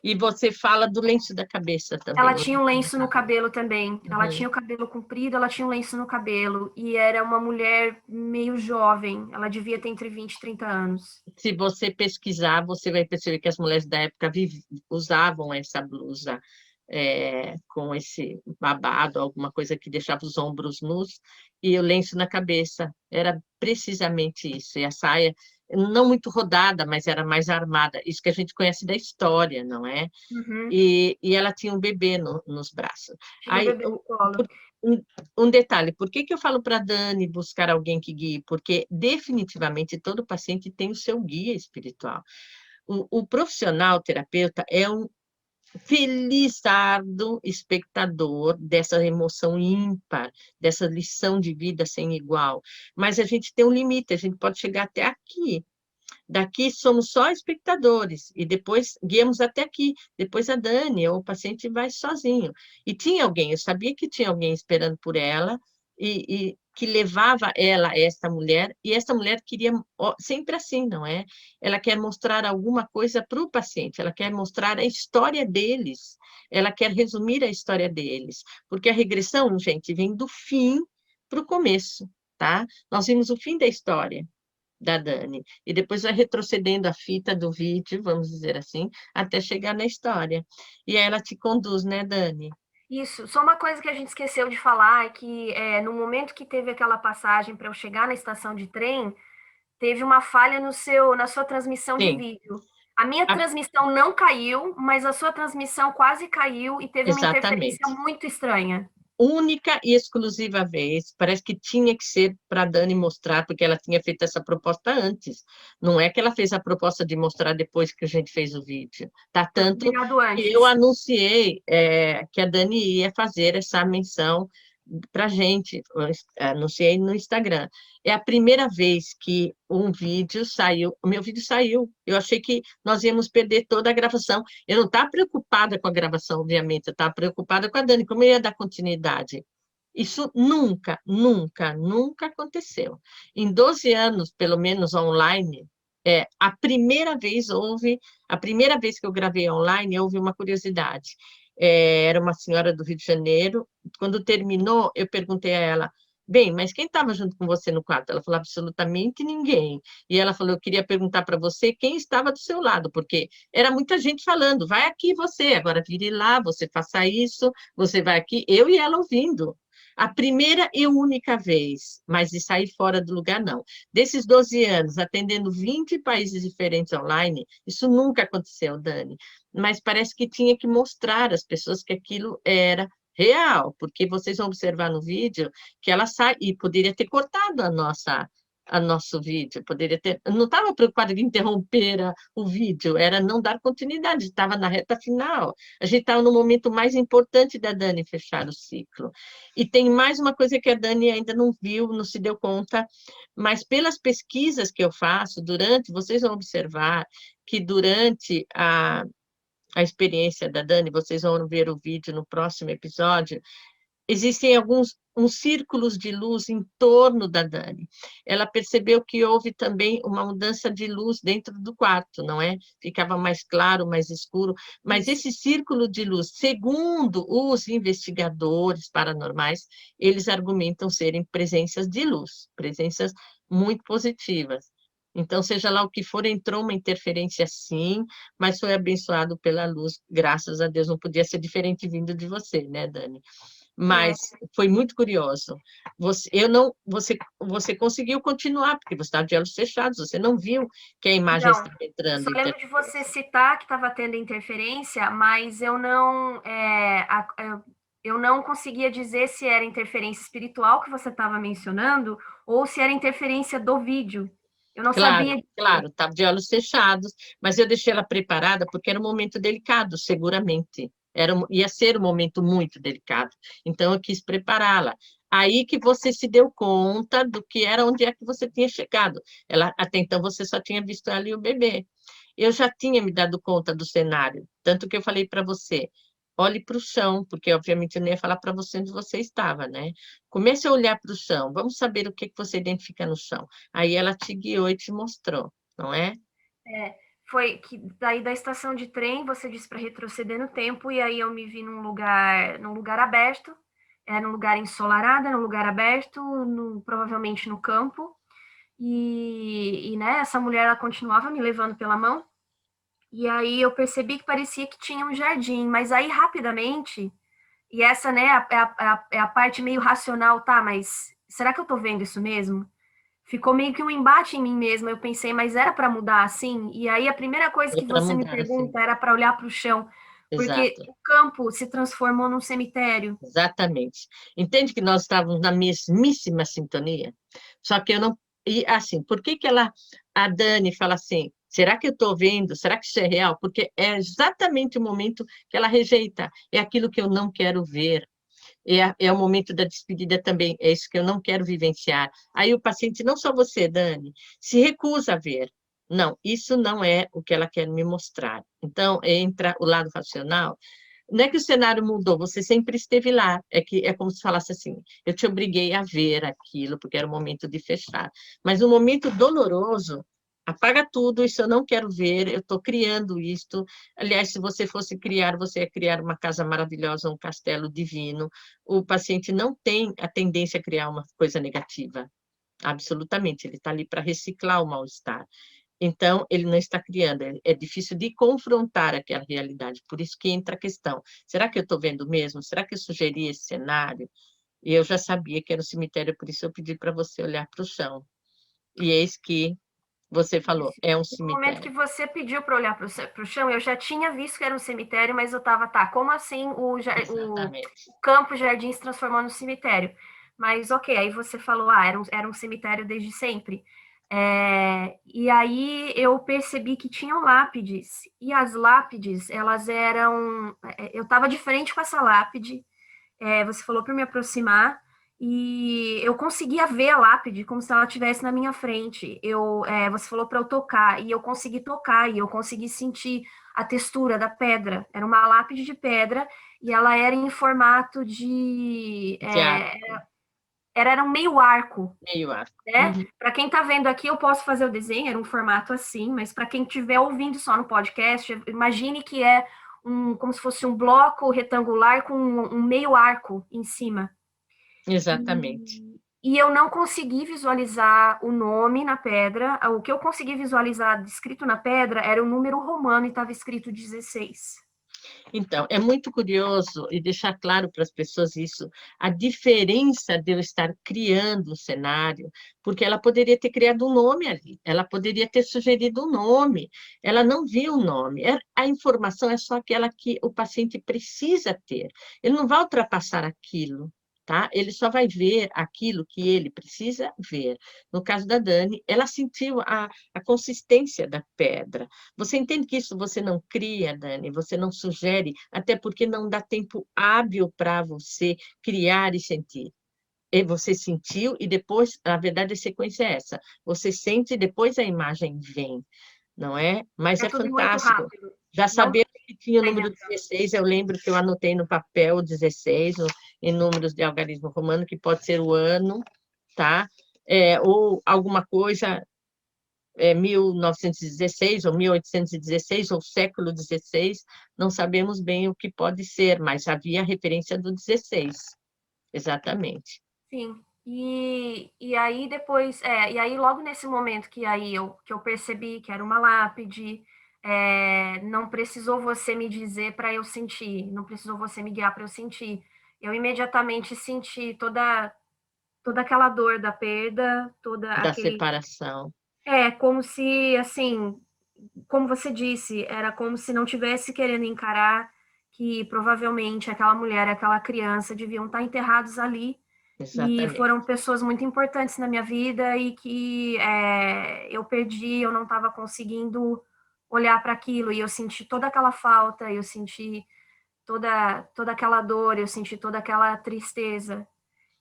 S1: E você fala do lenço da cabeça
S2: Ela
S1: também, o
S2: tinha um
S1: lenço da
S2: lenço no
S1: cabeça.
S2: cabelo também. Ela
S1: Uhum.
S2: tinha o cabelo comprido, ela tinha um lenço no cabelo. E era uma mulher meio jovem. Ela devia ter entre 20 e 30 anos.
S1: Se você pesquisar, você vai perceber que as mulheres da época usavam essa blusa com esse babado, alguma coisa que deixava os ombros nus, e o lenço na cabeça. Era precisamente isso. E a saia, não muito rodada, mas era mais armada. Isso que a gente conhece da história, não é?
S2: Uhum.
S1: E ela tinha um bebê nos braços.
S2: Tinha o
S1: Aí,
S2: bebê no colo.
S1: um, um detalhe, por que que eu falo para a Dani buscar alguém que guie? Porque definitivamente todo paciente tem o seu guia espiritual. O profissional o terapeuta é um felizardo espectador dessa emoção ímpar, dessa lição de vida sem igual. Mas a gente tem um limite, a gente pode chegar até aqui. Daqui somos só espectadores, e depois guiamos até aqui. Depois a Dani, ou o paciente, vai sozinho. E tinha alguém, eu sabia que tinha alguém esperando por ela, e que levava ela, esta mulher, e esta mulher queria, sempre assim, não é? Ela quer mostrar alguma coisa para o paciente, ela quer mostrar a história deles, ela quer resumir a história deles, porque a regressão, gente, vem do fim para o começo, tá? Nós vimos o fim da história da Dani. E depois vai retrocedendo a fita do vídeo, vamos dizer assim, até chegar na história. E aí ela te conduz, né, Dani?
S2: Isso. Só uma coisa que a gente esqueceu de falar é que no momento que teve aquela passagem para eu chegar na estação de trem, teve uma falha na sua transmissão de
S1: Sim,
S2: vídeo. A minha
S1: a-
S2: transmissão não caiu, mas a sua transmissão quase caiu e teve uma interferência
S1: exatamente.
S2: muito estranha.
S1: única e exclusiva vez, parece que tinha que ser para a Dani mostrar, porque ela tinha feito essa proposta antes. Não é que ela fez a proposta de mostrar depois que a gente fez o vídeo. Tá tanto
S2: Combinado
S1: que eu
S2: antes.
S1: anunciei que a Dani ia fazer essa menção para a gente, eu anunciei no Instagram. É a primeira vez que um vídeo saiu, o meu vídeo saiu. Eu achei que nós íamos perder toda a gravação. Eu não estava preocupada com a gravação, obviamente, eu estava preocupada com a Dani, como eu ia dar continuidade. Isso nunca, nunca, nunca aconteceu. Em 12 anos, pelo menos online, a primeira vez que eu gravei online, houve uma curiosidade. Era uma senhora do Rio de Janeiro. Quando terminou, eu perguntei a ela, bem, mas quem estava junto com você no quarto? Ela falou, absolutamente ninguém. E ela falou, eu queria perguntar para você quem estava do seu lado, porque era muita gente falando, vai aqui você, agora vire lá, você faça isso, você vai aqui, eu e ela ouvindo. A primeira e única vez, mas de sair fora do lugar, não. Desses 12 anos, atendendo 20 países diferentes online, isso nunca aconteceu, Dani. Mas parece que tinha que mostrar às pessoas que aquilo era real, porque vocês vão observar no vídeo que ela sai e poderia ter cortado a nosso vídeo, poderia ter, não estava preocupada em interromper o vídeo, era não dar continuidade, estava na reta final, a gente estava no momento mais importante da Dani fechar o ciclo. E tem mais uma coisa que a Dani ainda não viu, não se deu conta, mas pelas pesquisas que eu faço, vocês vão observar que durante a experiência da Dani, vocês vão ver o vídeo no próximo episódio, existem alguns uns círculos de luz em torno da Dani. Ela percebeu que houve também uma mudança de luz dentro do quarto, não é? Ficava mais claro, mais escuro, mas esse círculo de luz, segundo os investigadores paranormais, eles argumentam serem presenças de luz, presenças muito positivas. Então, seja lá o que for, entrou uma interferência sim, mas foi abençoado pela luz, graças a Deus. Não podia ser diferente vindo de você, né, Dani?
S2: É,
S1: Mas foi muito curioso. Você conseguiu continuar, porque você estava de olhos fechados, você não viu que a imagem
S2: não,
S1: estava
S2: eu
S1: entrando
S2: só
S1: em
S2: lembro de você citar que estava tendo interferência, mas eu não conseguia dizer se era interferência espiritual que você estava mencionando ou se era interferência do vídeo. Eu não
S1: Claro,
S2: sabia
S1: claro,
S2: dizer.
S1: estava de olhos fechados, mas eu deixei ela preparada porque era um momento delicado, seguramente. Ia ser um momento muito delicado. Então, eu quis prepará-la. Aí que você se deu conta do que era, onde é que você tinha chegado. Até então, você só tinha visto ela e o bebê. Eu já tinha me dado conta do cenário, tanto que eu falei para você, olhe para o chão, porque obviamente eu não ia falar para você onde você estava, né? Comece a olhar para o chão, vamos saber o que que você identifica no chão. Aí ela te guiou e te mostrou, não é?
S2: É, foi que daí da estação de trem você disse para retroceder no tempo e aí eu me vi num lugar aberto, num lugar ensolarado, num lugar aberto, provavelmente no campo. Né, essa mulher ela continuava me levando pela mão. E aí eu percebi que parecia que tinha um jardim, mas aí rapidamente, e essa, né, é a parte meio racional, tá, mas será que eu tô vendo isso mesmo? Ficou meio que um embate em mim mesma. Eu pensei, mas era para mudar assim? E aí a primeira coisa
S1: É
S2: que
S1: para
S2: você me
S1: mudar, assim.
S2: pergunta era para olhar para o chão, porque
S1: Exato,
S2: o campo se transformou num cemitério.
S1: exatamente. Entende que nós estávamos na mesmíssima sintonia? Só que eu não. E assim, por que que a Dani fala assim? Será que eu estou vendo? Será que isso é real? Porque é exatamente o momento que ela rejeita. É aquilo que eu não quero ver. É o momento da despedida também, é isso que eu não quero vivenciar. Aí o paciente, não só você, Dani, se recusa a ver. Não, isso não é o que ela quer me mostrar. Então, entra o lado racional. Não é que o cenário mudou, você sempre esteve lá. É como se falasse assim: eu te obriguei a ver aquilo, porque era o momento de fechar. Mas no momento doloroso, apaga tudo, isso eu não quero ver, eu estou criando isto. Aliás, se você fosse criar, você ia criar uma casa maravilhosa, um castelo divino. O paciente não tem a tendência a criar uma coisa negativa, absolutamente. Ele está ali para reciclar o mal-estar. Então, ele não está criando, é difícil de confrontar aquela realidade. Por isso que entra a questão: será que eu estou vendo mesmo? Será que eu sugeri esse cenário? E eu já sabia que era o cemitério, por isso eu pedi para você olhar para o chão. E eis que Você falou, é um
S2: No momento que
S1: cemitério.
S2: você pediu para olhar para o chão, eu já tinha visto que era um cemitério, mas eu estava, tá, como assim o
S1: Exatamente.
S2: Campo Jardim se transformou no cemitério? Mas ok, aí você falou, ah, era um cemitério desde sempre. E aí eu percebi que tinham lápides, e as lápides, elas eram. Eu estava de frente com essa lápide, você falou para me aproximar, e eu conseguia ver a lápide como se ela estivesse na minha frente. Você falou para eu tocar, e eu consegui tocar, e eu consegui sentir a textura da pedra. Era uma lápide de pedra, e ela era em formato de.
S1: De arco,
S2: Era um meio arco,
S1: meio arco.
S2: né?
S1: Uhum.
S2: Para quem está vendo aqui, eu posso fazer o desenho, era um formato assim, mas para quem estiver ouvindo só no podcast, imagine que é como se fosse um bloco retangular com um meio arco em cima.
S1: Exatamente.
S2: E eu não consegui visualizar o nome na pedra. O que eu consegui visualizar escrito na pedra era o número romano e estava escrito 16.
S1: Então, é muito curioso e deixar claro para as pessoas isso, a diferença de eu estar criando um cenário, porque ela poderia ter criado um nome ali, ela poderia ter sugerido um nome, ela não viu o nome. A informação é só aquela que o paciente precisa ter, ele não vai ultrapassar aquilo. Tá? Ele só vai ver aquilo que ele precisa ver. No caso da Dani, ela sentiu a consistência da pedra. Você entende que isso você não cria, Dani? Você não sugere, até porque não dá tempo hábil para você criar e sentir. E você sentiu e depois, na verdade, a sequência é essa. Você sente e depois a imagem vem, não é? Mas
S2: É
S1: é
S2: tudo muito
S1: fantástico.
S2: rápido.
S1: Já
S2: Não
S1: sabendo que tinha o
S2: tem
S1: número 16, eu lembro que eu anotei no papel 16, em números de algarismo romano, que pode ser o ano, tá? Ou alguma coisa 1916 ou 1816 ou século XVI, não sabemos bem o que pode ser, mas havia referência do 16, exatamente.
S2: Sim. E aí depois, e aí logo nesse momento que eu percebi que era uma lápide, não precisou você me dizer para eu sentir, não precisou você me guiar para eu sentir. Eu imediatamente senti toda aquela dor da perda, toda
S1: Da
S2: aquele.
S1: separação.
S2: Como se, assim, como você disse, era como se não tivesse querendo encarar que provavelmente aquela mulher, aquela criança deviam estar enterrados ali e
S1: Exatamente.
S2: foram pessoas muito importantes na minha vida e que eu perdi, eu não estava conseguindo olhar para aquilo e eu senti toda aquela falta, eu senti toda aquela dor, eu senti toda aquela tristeza.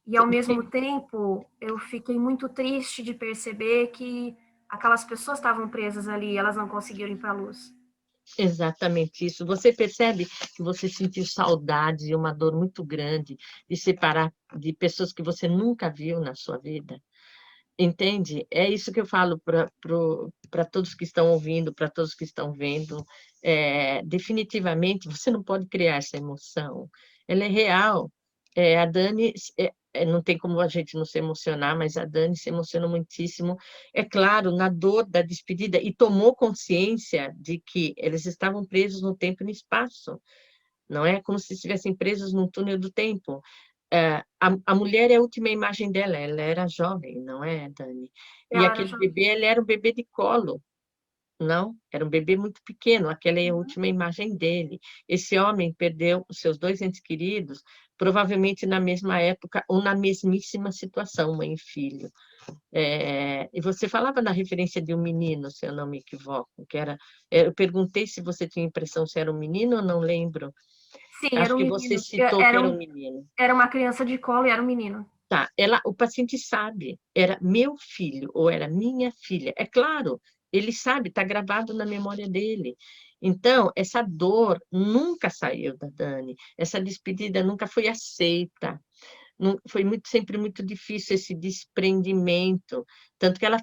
S2: E ao mesmo tempo, eu fiquei muito triste de perceber que aquelas pessoas estavam presas ali, elas não conseguiram ir para a luz.
S1: Exatamente isso. Você percebe que você sentiu saudade e uma dor muito grande de separar de pessoas que você nunca viu na sua vida? Entende? É isso que eu falo para todos que estão ouvindo, para todos que estão vendo. Definitivamente, você não pode criar essa emoção. Ela é real. A Dani, não tem como a gente não se emocionar, mas a Dani se emociona muitíssimo. É claro, na dor da despedida, e tomou consciência de que eles estavam presos no tempo e no espaço. Não é como se estivessem presos num túnel do tempo. A mulher é a última imagem dela, ela era jovem, não é, Dani? E
S2: Ela era
S1: aquele
S2: jovem.
S1: bebê, ele era um bebê de colo, não? Era um bebê muito pequeno, aquela é a última imagem dele. Esse homem perdeu os seus dois entes queridos, provavelmente na mesma época ou na mesmíssima situação, mãe e filho. E você falava na referência de um menino, se eu não me equivoco, que era. Eu perguntei se você tinha impressão se era um menino, ou não lembro.
S2: Sim, era
S1: Acho
S2: um
S1: que você
S2: menino.
S1: citou que era um menino.
S2: Era uma criança de colo e era um menino.
S1: Tá, o paciente sabe, era meu filho ou era minha filha. É claro, ele sabe, está gravado na memória dele. Então, essa dor nunca saiu da Dani, essa despedida nunca foi aceita. Foi sempre muito difícil esse desprendimento. Tanto que ela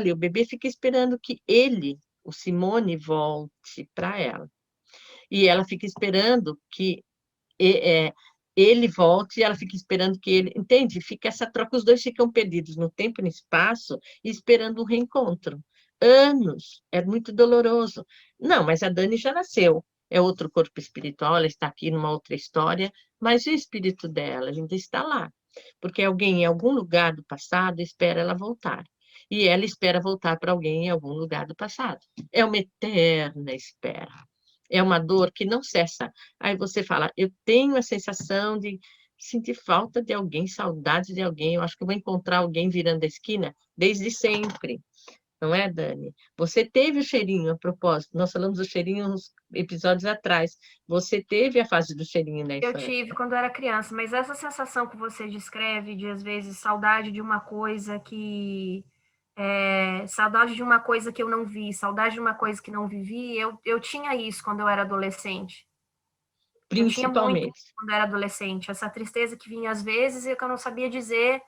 S1: e o bebê fica esperando que ele, o Simone, volte para ela. E ela fica esperando que é, ele volte e ela fica esperando que ele. Entende? Fica essa troca, os dois ficam perdidos no tempo e no espaço, esperando um reencontro. Anos, é muito doloroso. Não, mas a Dani já nasceu, é outro corpo espiritual, ela está aqui numa outra história, mas o espírito dela ainda está lá, porque alguém em algum lugar do passado espera ela voltar. e ela espera voltar para alguém em algum lugar do passado. É uma eterna espera. É uma dor que não cessa. Aí você fala, eu tenho a sensação de sentir falta de alguém, saudade de alguém, eu acho que eu vou encontrar alguém virando a esquina desde sempre. Não é, Dani? Você teve o cheirinho, a propósito, nós falamos do cheirinho uns episódios atrás. Você teve a fase do cheirinho na
S2: Eu
S1: infância.
S2: tive quando eu era criança, mas essa sensação que você descreve de, às vezes, saudade de uma coisa que. Saudade de uma coisa que eu não vi, saudade de uma coisa que não vivi, eu tinha isso quando eu era adolescente. Eu tinha muito
S1: Principalmente.
S2: quando eu era adolescente, essa tristeza que vinha às vezes e que eu não sabia dizer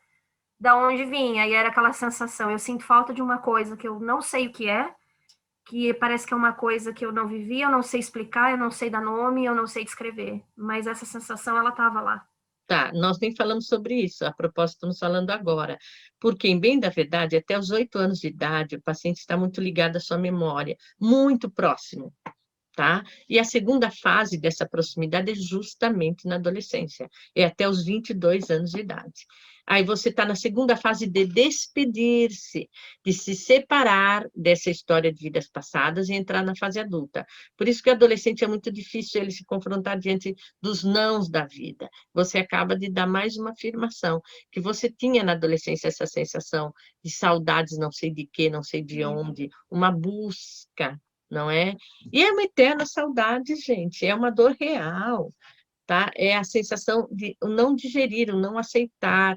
S2: da onde vinha, e era aquela sensação, eu sinto falta de uma coisa que eu não sei o que parece que é uma coisa que eu não vivi, eu não sei explicar, eu não sei dar nome, eu não sei descrever, mas essa sensação, ela estava lá.
S1: Tá, nós nem falamos sobre isso, a propósito, estamos falando agora. Porque, em bem da verdade, até os 8 anos de idade, o paciente está muito ligado à sua memória, muito próximo. Tá? E a segunda fase dessa proximidade é justamente na adolescência, é até os 22 anos de idade. Aí você está na segunda fase de despedir-se, de se separar dessa história de vidas passadas e entrar na fase adulta. Por isso que o adolescente é muito difícil ele se confrontar diante dos nãos da vida. Você acaba de dar mais uma afirmação, que você tinha na adolescência essa sensação de saudades, não sei de quê, não sei de onde, uma busca, não é? E é uma eterna saudade, gente, é uma dor real, tá? É a sensação de o não digerir, o não aceitar,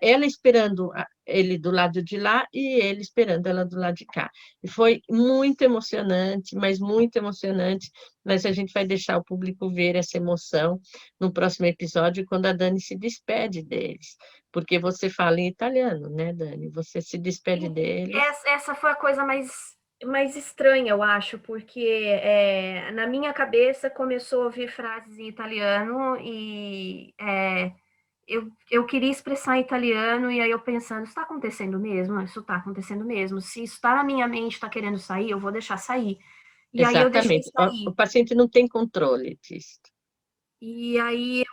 S1: ela esperando ele do lado de lá e ele esperando ela do lado de cá. E foi muito emocionante, mas muito emocionante, mas a gente vai deixar o público ver essa emoção no próximo episódio, quando a Dani se despede deles, porque você fala em italiano, né, Dani? Você se despede deles.
S2: Essa foi a coisa mais estranha, eu acho, porque na minha cabeça começou a ouvir frases em italiano e eu queria expressar em italiano, e aí eu pensando, isso está acontecendo mesmo? Isso está acontecendo mesmo. Se isso está na minha mente, está querendo sair, eu vou deixar sair. E aí eu deixei
S1: Exatamente. O
S2: sair.
S1: paciente não tem controle disso.
S2: E aí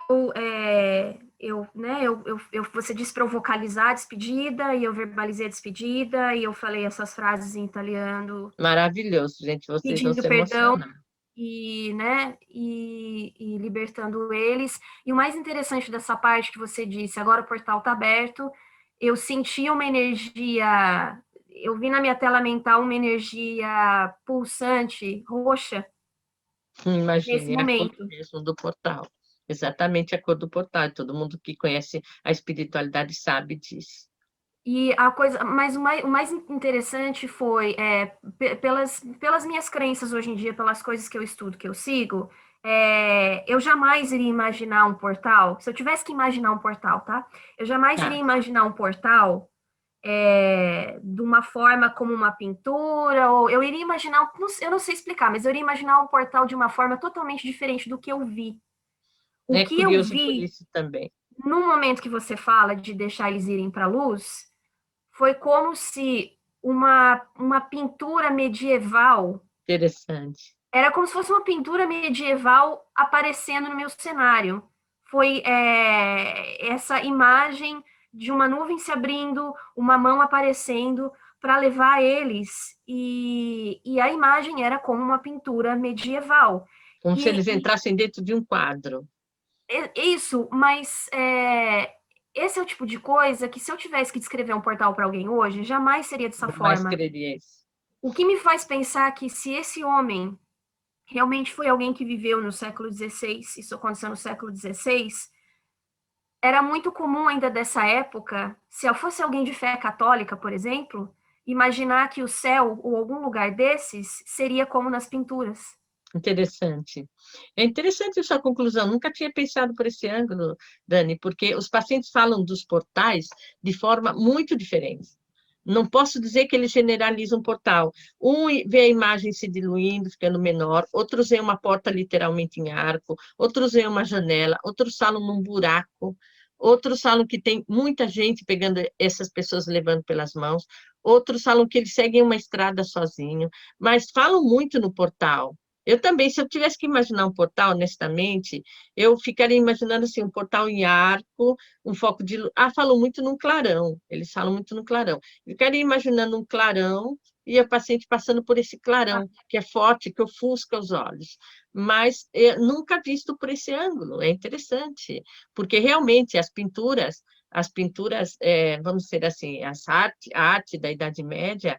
S2: você disse para eu vocalizar a despedida, e eu verbalizei a despedida, e eu falei essas frases em italiano,
S1: Maravilhoso, gente. Vocês vão
S2: pedindo
S1: se
S2: perdão
S1: emocionar.
S2: e libertando eles. E o mais interessante dessa parte que você disse, agora o portal está aberto, eu senti uma energia, eu vi na minha tela mental uma energia pulsante, roxa, nesse
S1: Imagine, é a cor
S2: momento.
S1: mesmo do portal. Exatamente a cor do portal. Todo mundo que conhece a espiritualidade sabe disso.
S2: E a coisa, mas o mais interessante foi, pelas minhas crenças hoje em dia, pelas coisas que eu estudo, que eu sigo, eu jamais iria imaginar um portal. Se eu tivesse que imaginar um portal, tá? Eu jamais iria
S1: Tá,
S2: imaginar um portal de uma forma como uma pintura, ou eu iria imaginar, eu não sei explicar, mas eu iria imaginar um portal de uma forma totalmente diferente do que eu vi. O
S1: é
S2: que eu
S1: curioso por
S2: vi
S1: isso também.
S2: no momento que você fala de deixar eles irem para a luz foi como se uma pintura medieval,
S1: Interessante.
S2: era como se fosse uma pintura medieval aparecendo no meu cenário. Foi essa imagem de uma nuvem se abrindo, uma mão aparecendo para levar eles, e a imagem era como uma pintura medieval.
S1: Como se
S2: E,
S1: eles entrassem dentro de um quadro.
S2: isso, mas esse é o tipo de coisa que, se eu tivesse que descrever um portal para alguém hoje, jamais seria dessa
S1: Jamais
S2: forma.
S1: creria isso.
S2: O que me faz pensar que, se esse homem realmente foi alguém que viveu no século XVI, isso aconteceu no século XVI, era muito comum ainda dessa época, se eu fosse alguém de fé católica, por exemplo, imaginar que o céu ou algum lugar desses seria como nas pinturas.
S1: Interessante. É interessante a sua conclusão. Nunca tinha pensado por esse ângulo, Dani, porque os pacientes falam dos portais de forma muito diferente. Não posso dizer que eles generalizam um portal. Um vê a imagem se diluindo, ficando menor, outros veem uma porta literalmente em arco, outros veem uma janela, outros falam num buraco, outros falam que tem muita gente pegando essas pessoas levando pelas mãos, outros falam que eles seguem uma estrada sozinho, mas falam muito no portal. Eu também, se eu tivesse que imaginar um portal, honestamente, eu ficaria imaginando assim, um portal em arco, um foco de luz. Ah, falam muito num clarão, eles falam muito no clarão. Eu ficaria imaginando um clarão e a paciente passando por esse
S2: Ah,
S1: clarão, que é forte, que ofusca os olhos. Mas nunca visto por esse ângulo, é interessante, porque realmente as pinturas, vamos dizer assim, a arte da Idade Média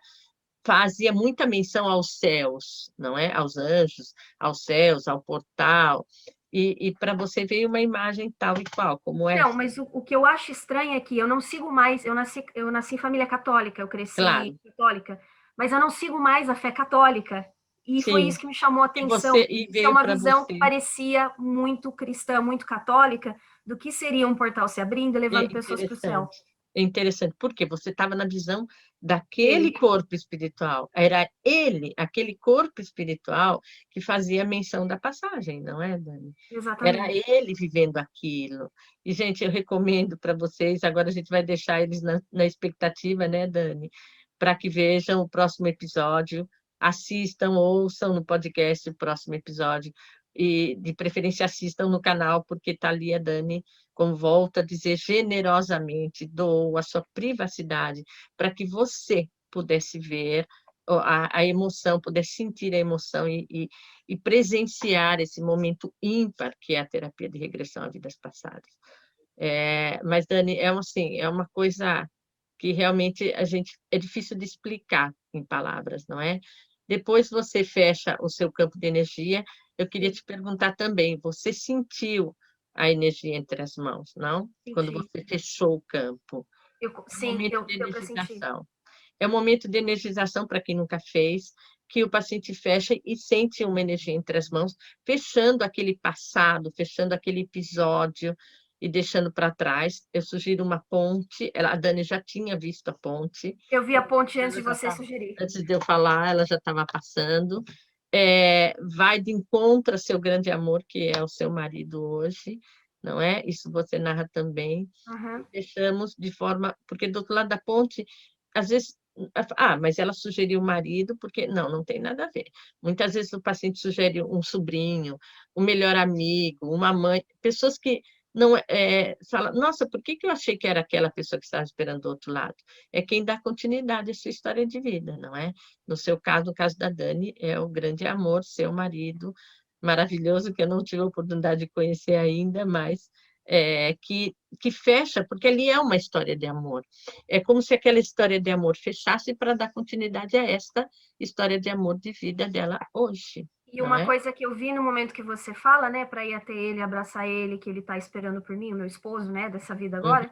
S1: fazia muita menção aos céus, não é? Aos anjos, aos céus, ao portal. E para você ver uma imagem tal e qual, como
S2: não,
S1: essa.
S2: mas o que eu acho estranho é que eu não sigo mais, eu nasci em família católica, eu cresci
S1: Claro,
S2: católica, mas eu não sigo mais a fé católica. E foi
S1: sim.
S2: isso que me chamou a
S1: E
S2: atenção.
S1: você e
S2: Isso é
S1: veio
S2: uma
S1: para
S2: visão que
S1: você.
S2: parecia muito cristã, muito católica, do que seria um portal se abrindo e
S1: É
S2: levando pessoas para o céu.
S1: interessante. É interessante, porque você estava na visão daquele
S2: Dele,
S1: corpo espiritual. Era ele, aquele corpo espiritual, que fazia menção da passagem, não é, Dani? Era
S2: exatamente.
S1: ele vivendo aquilo. E, gente, eu recomendo para vocês, agora a gente vai deixar eles na expectativa, né, Dani? Para que vejam o próximo episódio, assistam, ouçam no podcast o próximo episódio, e de preferência assistam no canal, porque está ali a Dani, como volta a dizer, generosamente doou a sua privacidade para que você pudesse ver a emoção, pudesse sentir a emoção e presenciar esse momento ímpar que é a terapia de regressão a vidas passadas. Mas, Dani, assim, é uma coisa que realmente é difícil de explicar em palavras, não é? Depois você fecha o seu campo de energia, eu queria
S2: Sim,
S1: te perguntar também, você sentiu a energia entre as mãos, não? Quando
S2: senti.
S1: você fechou o campo. É um
S2: Sim,
S1: momento de
S2: deu para sentir.
S1: energização. É um momento de energização para quem nunca fez, que o paciente fecha e sente uma energia entre as mãos, fechando aquele passado, fechando aquele episódio e deixando para trás. Eu sugiro uma ponte. A Dani já tinha visto a ponte,
S2: Eu vi a ponte antes
S1: ela
S2: de
S1: já
S2: você
S1: estava,
S2: sugerir.
S1: antes de eu falar, ela já estava passando. Vai de encontro ao seu grande amor, que é o seu marido hoje, não é? Isso você narra também.
S2: Uhum.
S1: Deixamos de forma. Porque do outro lado da ponte, às vezes. Mas ela sugeriu o marido, porque. Não, não tem nada a ver. Muitas vezes o paciente sugere um sobrinho, um melhor amigo, uma mãe, pessoas que não fala, nossa, por que que eu achei que era aquela pessoa que estava esperando do outro lado? É quem dá continuidade à sua história de vida, não é? No seu caso, no caso da Dani, é o grande amor, seu marido, maravilhoso, que eu não tive a oportunidade de conhecer ainda, mas que fecha, porque ali é uma história de amor. É como se aquela história de amor fechasse para dar continuidade a esta história de amor de vida dela hoje,
S2: E
S1: não
S2: uma
S1: é?
S2: coisa que eu vi no momento que você fala, né, para ir até ele, abraçar ele, que ele tá esperando por mim, o meu esposo, né, dessa vida
S1: Uhum.
S2: agora,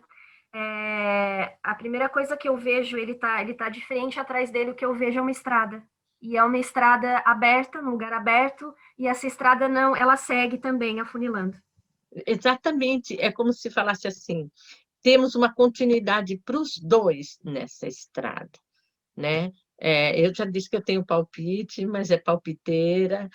S2: a primeira coisa que eu vejo, ele tá de frente atrás dele, o que eu vejo é uma estrada. E é uma estrada aberta, num lugar aberto, e essa estrada não, ela segue também afunilando.
S1: Exatamente, é como se falasse assim: temos uma continuidade para os dois nessa estrada, né? Eu já disse que eu tenho palpite, mas é palpiteira.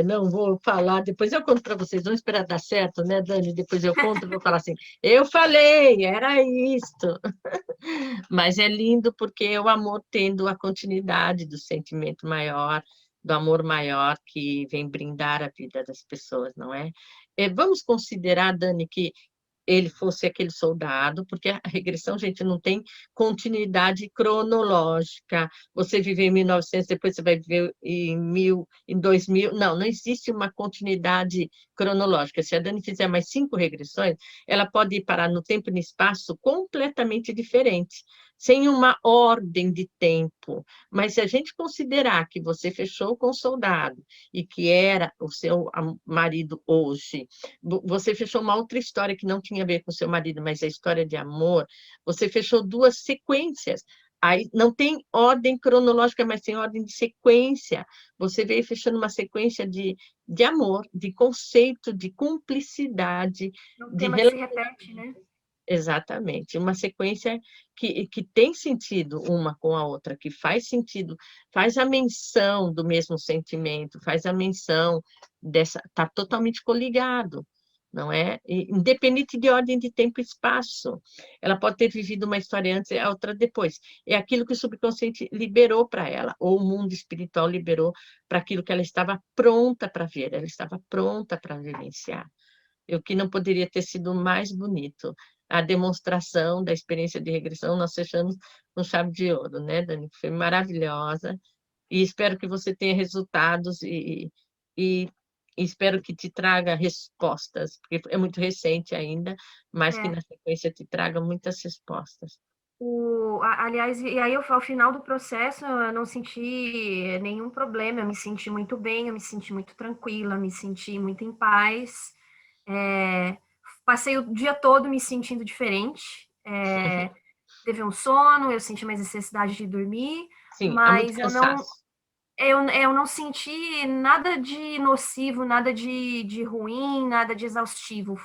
S1: Não vou falar, depois eu conto para vocês, vão esperar dar certo, né, Dani? Depois eu conto, vou falar assim, eu falei, era isto. Mas é lindo porque é o amor tendo a continuidade do sentimento maior, do amor maior que vem brindar a vida das pessoas, não é? Vamos considerar, Dani, que ele fosse aquele soldado, porque a regressão, gente, não tem continuidade cronológica. Você vive em 1900, depois você vai viver em 1000, em 2000. Não, não existe uma continuidade cronológica. Se a Dani fizer mais 5 regressões, ela pode ir parar no tempo e no espaço completamente diferente, sem uma ordem de tempo. Mas se a gente considerar que você fechou com o soldado e que era o seu marido hoje, você fechou uma outra história que não tinha a ver com seu marido, mas a história de amor. Você fechou duas sequências. Aí não tem ordem cronológica, mas tem ordem de sequência. Você veio fechando uma sequência de amor, de conceito, de cumplicidade,
S2: É um
S1: de
S2: tema que se repete, né?
S1: exatamente, uma sequência que tem sentido uma com a outra, que faz sentido, faz a menção do mesmo sentimento, faz a menção dessa, está totalmente coligado. não é? Independente de ordem de tempo e espaço. Ela pode ter vivido uma história antes e a outra depois. É aquilo que o subconsciente liberou para ela, ou o mundo espiritual liberou para aquilo que ela estava pronta para ver, ela estava pronta para vivenciar. O que não poderia ter sido mais bonito. A demonstração da experiência de regressão, nós fechamos com chave de ouro, né, Dani? Foi maravilhosa. E espero que você tenha resultados e espero que te traga respostas, porque é muito recente ainda, mas que
S2: É.
S1: na sequência te traga muitas respostas.
S2: Aliás, e aí ao final do processo eu não senti nenhum problema, eu me senti muito bem, eu me senti muito tranquila, me senti muito em paz. É, passei o dia todo me sentindo diferente. Teve um sono, eu senti mais necessidade de dormir,
S1: Sim, há muito
S2: mas
S1: cansaço.
S2: eu não senti nada de nocivo, nada de ruim, nada de exaustivo.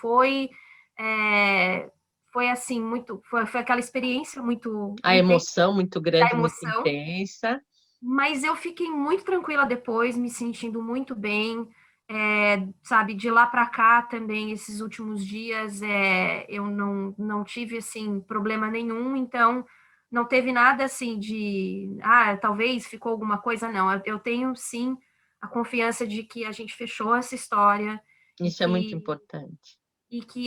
S2: É, foi assim, foi aquela experiência muito
S1: A
S2: intensa
S1: emoção muito
S2: da
S1: grande, muito
S2: emoção,
S1: intensa.
S2: mas eu fiquei muito tranquila depois, me sentindo muito bem. Sabe, de lá para cá também, esses últimos dias, eu não tive, assim, problema nenhum, então não teve nada, assim, talvez ficou alguma coisa, não. Eu tenho, sim, a confiança de que a gente fechou essa história e
S1: Isso é muito
S2: que,
S1: importante.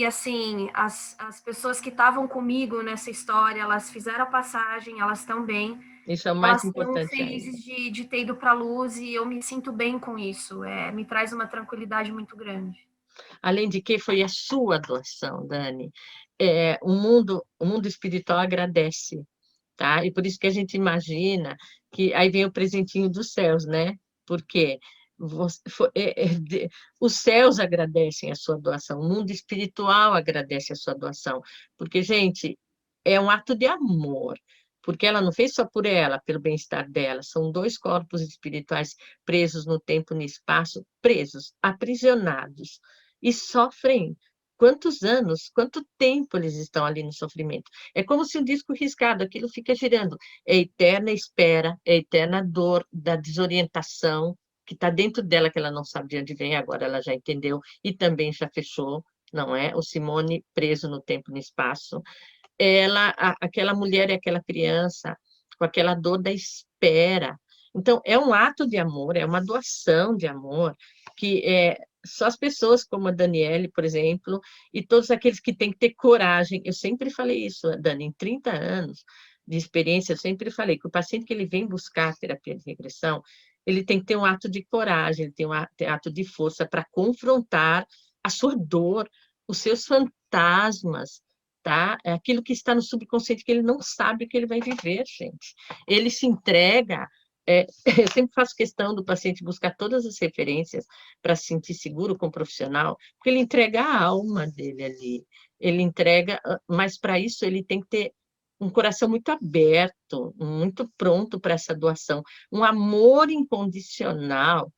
S2: assim, as pessoas que estavam comigo nessa história, elas fizeram a passagem, elas estão bem,
S1: Isso é o mais
S2: elas estão
S1: importante ainda.
S2: felizes de ter ido para a luz e eu me sinto bem com isso. Me traz uma tranquilidade muito grande.
S1: Além de que foi a sua doação, Dani. O mundo espiritual agradece, tá? E por isso que a gente imagina que aí vem o presentinho dos céus, né? Porque os céus agradecem a sua doação, o mundo espiritual agradece a sua doação, porque, gente, é um ato de amor, porque ela não fez só por ela, pelo bem-estar dela, são dois corpos espirituais presos no tempo e no espaço, presos, aprisionados, e sofrem. Quantos anos, quanto tempo eles estão ali no sofrimento? É como se um disco riscado, aquilo fica girando. É eterna espera, é eterna dor da desorientação que está dentro dela, que ela não sabe de onde vem, agora ela já entendeu e também já fechou, não é? O Simone preso no tempo e no espaço. Aquela mulher e aquela criança com aquela dor da espera. Então, é um ato de amor, é uma doação de amor, que só as pessoas como a Daniele, por exemplo, e todos aqueles que têm que ter coragem. Eu sempre falei isso, Dani, em 30 anos de experiência, eu sempre falei que o paciente que ele vem buscar terapia de regressão, ele tem que ter um ato de coragem, ele tem um ato de força para confrontar a sua dor, os seus fantasmas, tá? É aquilo que está no subconsciente que ele não sabe o que ele vai viver, gente. Ele se entrega. Eu sempre faço questão do paciente buscar todas as referências para se sentir seguro com o profissional, porque ele entrega a alma dele ali. Ele entrega, mas para isso ele tem que ter um coração muito aberto, muito pronto para essa doação, um amor incondicional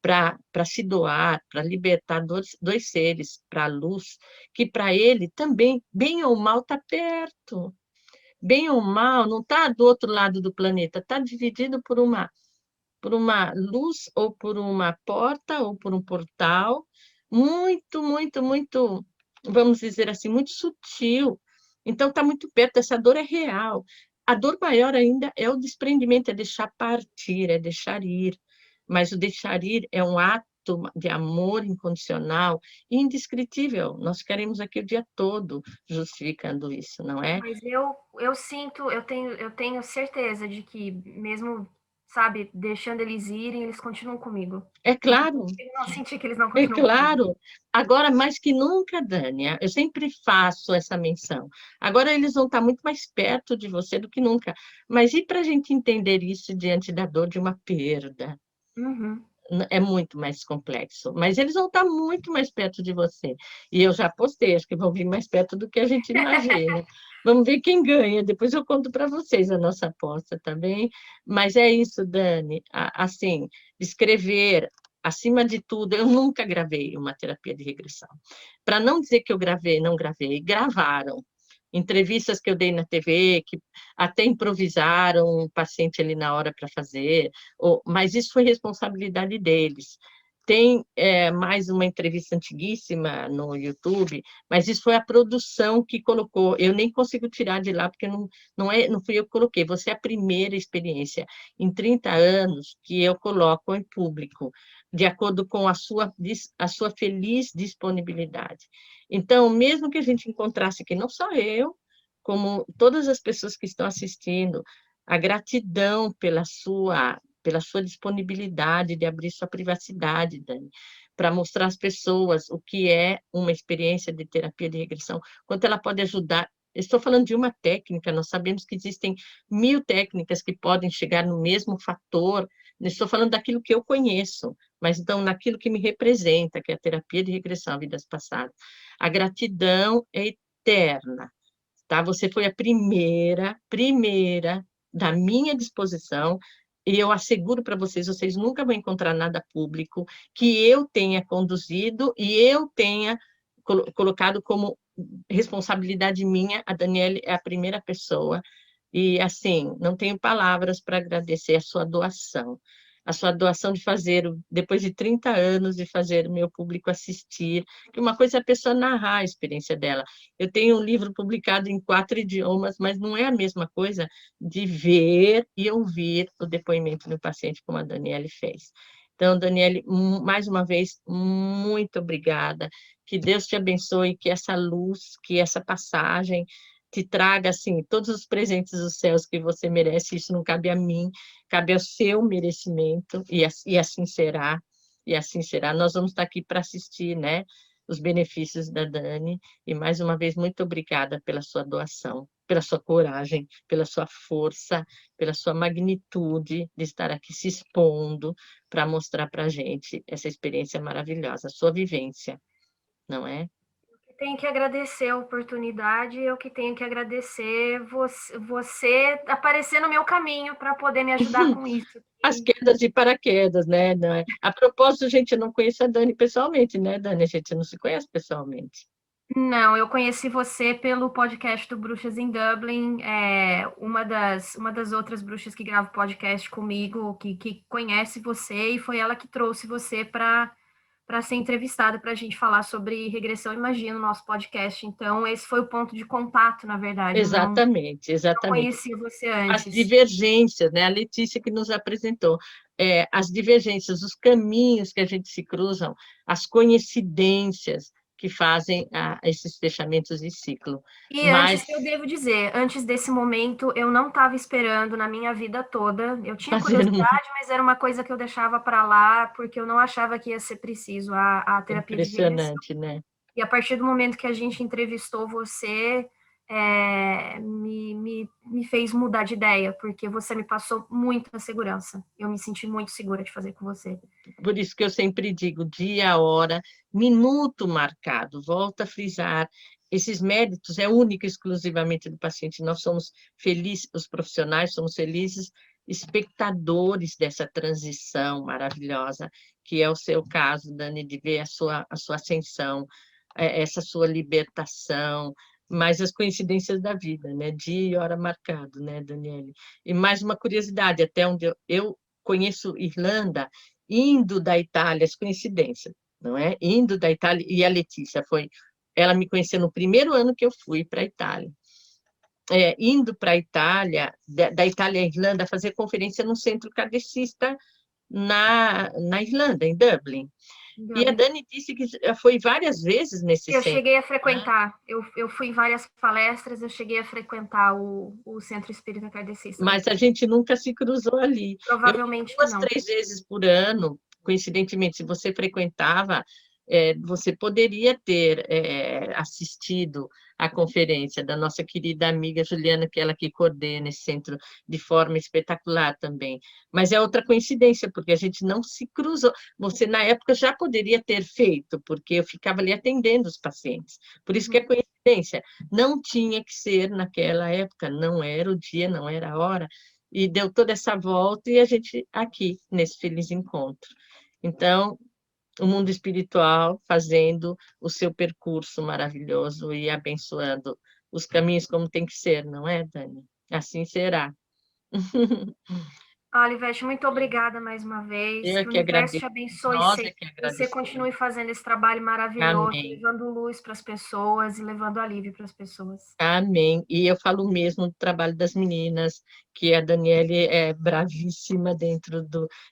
S1: para se doar, para libertar dois seres para a luz, que para ele também, bem ou mal, está perto. Bem ou mal, não está do outro lado do planeta, está dividido por uma luz, ou por uma porta, ou por um portal, muito, muito, muito, vamos dizer assim, muito sutil. Então, está muito perto, essa dor é real. A dor maior ainda é o desprendimento, é deixar partir, é deixar ir. Mas o deixar ir é um ato de amor incondicional, indescritível. Nós queremos aqui o dia todo justificando isso, não é?
S2: Mas eu sinto, eu tenho certeza de que mesmo, sabe, deixando eles irem, eles continuam comigo.
S1: É
S2: Não
S1: claro,
S2: consigo não sentir que eles não
S1: é
S2: continuam comigo.
S1: claro. Agora, mais que nunca, Dânia, eu sempre faço essa menção. Agora eles vão estar muito mais perto de você do que nunca. Mas e para a gente entender isso diante da dor de uma perda?
S2: Uhum.
S1: É muito mais complexo, mas eles vão estar muito mais perto de você. E eu já postei, acho que vão vir mais perto do que a gente imagina. Vamos ver quem ganha, depois eu conto para vocês a nossa aposta, tá bem? Mas é isso, Dani, assim, escrever, acima de tudo, eu nunca gravei uma terapia de regressão. Para não dizer que eu gravei, não gravei, gravaram. Entrevistas que eu dei na TV, que até improvisaram um paciente ali na hora para fazer, mas isso foi responsabilidade deles. Tem mais uma entrevista antiguíssima no YouTube, mas isso foi a produção que colocou. Eu nem consigo tirar de lá, porque não fui eu que coloquei. Você é a primeira experiência em 30 anos que eu coloco em público, de acordo com a sua feliz disponibilidade. Então, mesmo que a gente encontrasse aqui, não só eu, como todas as pessoas que estão assistindo, a gratidão pela sua disponibilidade de abrir sua privacidade, Dani, para mostrar às pessoas o que é uma experiência de terapia de regressão, quanto ela pode ajudar. Estou falando de uma técnica, nós sabemos que existem 1000 técnicas que podem chegar no mesmo fator. Estou falando daquilo que eu conheço, mas então naquilo que me representa, que é a terapia de regressão a vidas passadas. A gratidão é eterna, tá? Você foi a primeira da minha disposição, e eu asseguro para vocês, vocês nunca vão encontrar nada público que eu tenha conduzido e eu tenha colocado como responsabilidade minha. A Daniele é a primeira pessoa, e assim, não tenho palavras para agradecer a sua doação de fazer, depois de 30 anos, de fazer o meu público assistir, que uma coisa é a pessoa narrar a experiência dela. Eu tenho um livro publicado em 4 idiomas, mas não é a mesma coisa de ver e ouvir o depoimento do paciente, como a Daniele fez. Então, Daniele, mais uma vez, muito obrigada. Que Deus te abençoe, que essa luz, que essa passagem te traga, assim, todos os presentes dos céus que você merece. Isso não cabe a mim, cabe ao seu merecimento, e assim será, e assim será. Nós vamos estar aqui para assistir, né, os benefícios da Dani, e mais uma vez, muito obrigada pela sua doação, pela sua coragem, pela sua força, pela sua magnitude de estar aqui se expondo para mostrar para a gente essa experiência maravilhosa, a sua vivência, não é?
S2: Tenho que agradecer a oportunidade, eu que tenho que agradecer você aparecer no meu caminho para poder me ajudar com isso.
S1: As quedas de paraquedas, né? Não é? A propósito, gente, eu não conheço a Dani pessoalmente, né, Dani? A gente não se conhece pessoalmente.
S2: Não, eu conheci você pelo podcast do Bruxas em Dublin, uma das outras bruxas que grava podcast comigo, que conhece você, e foi ela que trouxe você para ser entrevistada, para a gente falar sobre regressão e magia no nosso podcast. Então, esse foi o ponto de contato, na verdade. Eu
S1: Exatamente,
S2: não
S1: exatamente.
S2: conhecia você
S1: As
S2: antes.
S1: divergências, né? A Letícia que nos apresentou, as divergências, os caminhos que a gente se cruzam, as coincidências que fazem esses fechamentos de ciclo.
S2: E
S1: Mas
S2: antes, eu devo dizer, antes desse momento, eu não estava esperando na minha vida toda. Eu tinha
S1: fazendo
S2: curiosidade, mas era uma coisa que eu deixava para lá, porque eu não achava que ia ser preciso a terapia de regressão.
S1: impressionante, né?
S2: E a partir do momento que a gente entrevistou você, me fez mudar de ideia, porque você me passou muita segurança. Eu me senti muito segura de fazer com você.
S1: Por isso que eu sempre digo dia, hora, minuto marcado. Volto a frisar, esses méritos é único e exclusivamente do paciente. Nós somos felizes, os profissionais somos felizes espectadores dessa transição maravilhosa, que é o seu caso, Dani, de ver a sua ascensão, essa sua libertação, mais as coincidências da vida, né? Dia e hora marcado, né, Daniele? E mais uma curiosidade, até onde eu conheço Irlanda, indo da Itália, as coincidências, não é? Indo da Itália, e a Letícia foi, ela me conheceu no primeiro ano que eu fui para a Itália. Indo para a Itália, da Itália à Irlanda, fazer conferência num centro kardecista na Irlanda, em Dublin. E a Dani disse que foi várias vezes nesse
S2: Eu
S1: centro.
S2: cheguei a frequentar, eu fui em várias palestras, eu cheguei a frequentar o Centro Espírita Kardecista.
S1: Mas a gente nunca se cruzou ali. Eu ia
S2: Provavelmente que
S1: 2,
S2: não.
S1: 3 vezes por ano, coincidentemente, se você frequentava, você poderia ter assistido à conferência da nossa querida amiga Juliana, que ela que coordena esse centro de forma espetacular também. Mas é outra coincidência, porque a gente não se cruzou. Você, na época, já poderia ter feito, porque eu ficava ali atendendo os pacientes. Por isso que é coincidência. Não tinha que ser naquela época, não era o dia, não era a hora, e deu toda essa volta e a gente aqui, nesse feliz encontro. Então, o mundo espiritual fazendo o seu percurso maravilhoso e abençoando os caminhos como tem que ser, não é, Dani? Assim será.
S2: Olivete, muito obrigada mais uma vez.
S1: Eu é
S2: Que o
S1: que
S2: universo te
S1: agradeço.
S2: abençoe
S1: Nós é
S2: sempre.
S1: que
S2: Que você
S1: agradecemos.
S2: continue fazendo esse trabalho maravilhoso,
S1: Amém.
S2: levando luz para as pessoas e levando alívio para as pessoas.
S1: Amém. E eu falo mesmo do trabalho das meninas, que a Daniele é bravíssima dentro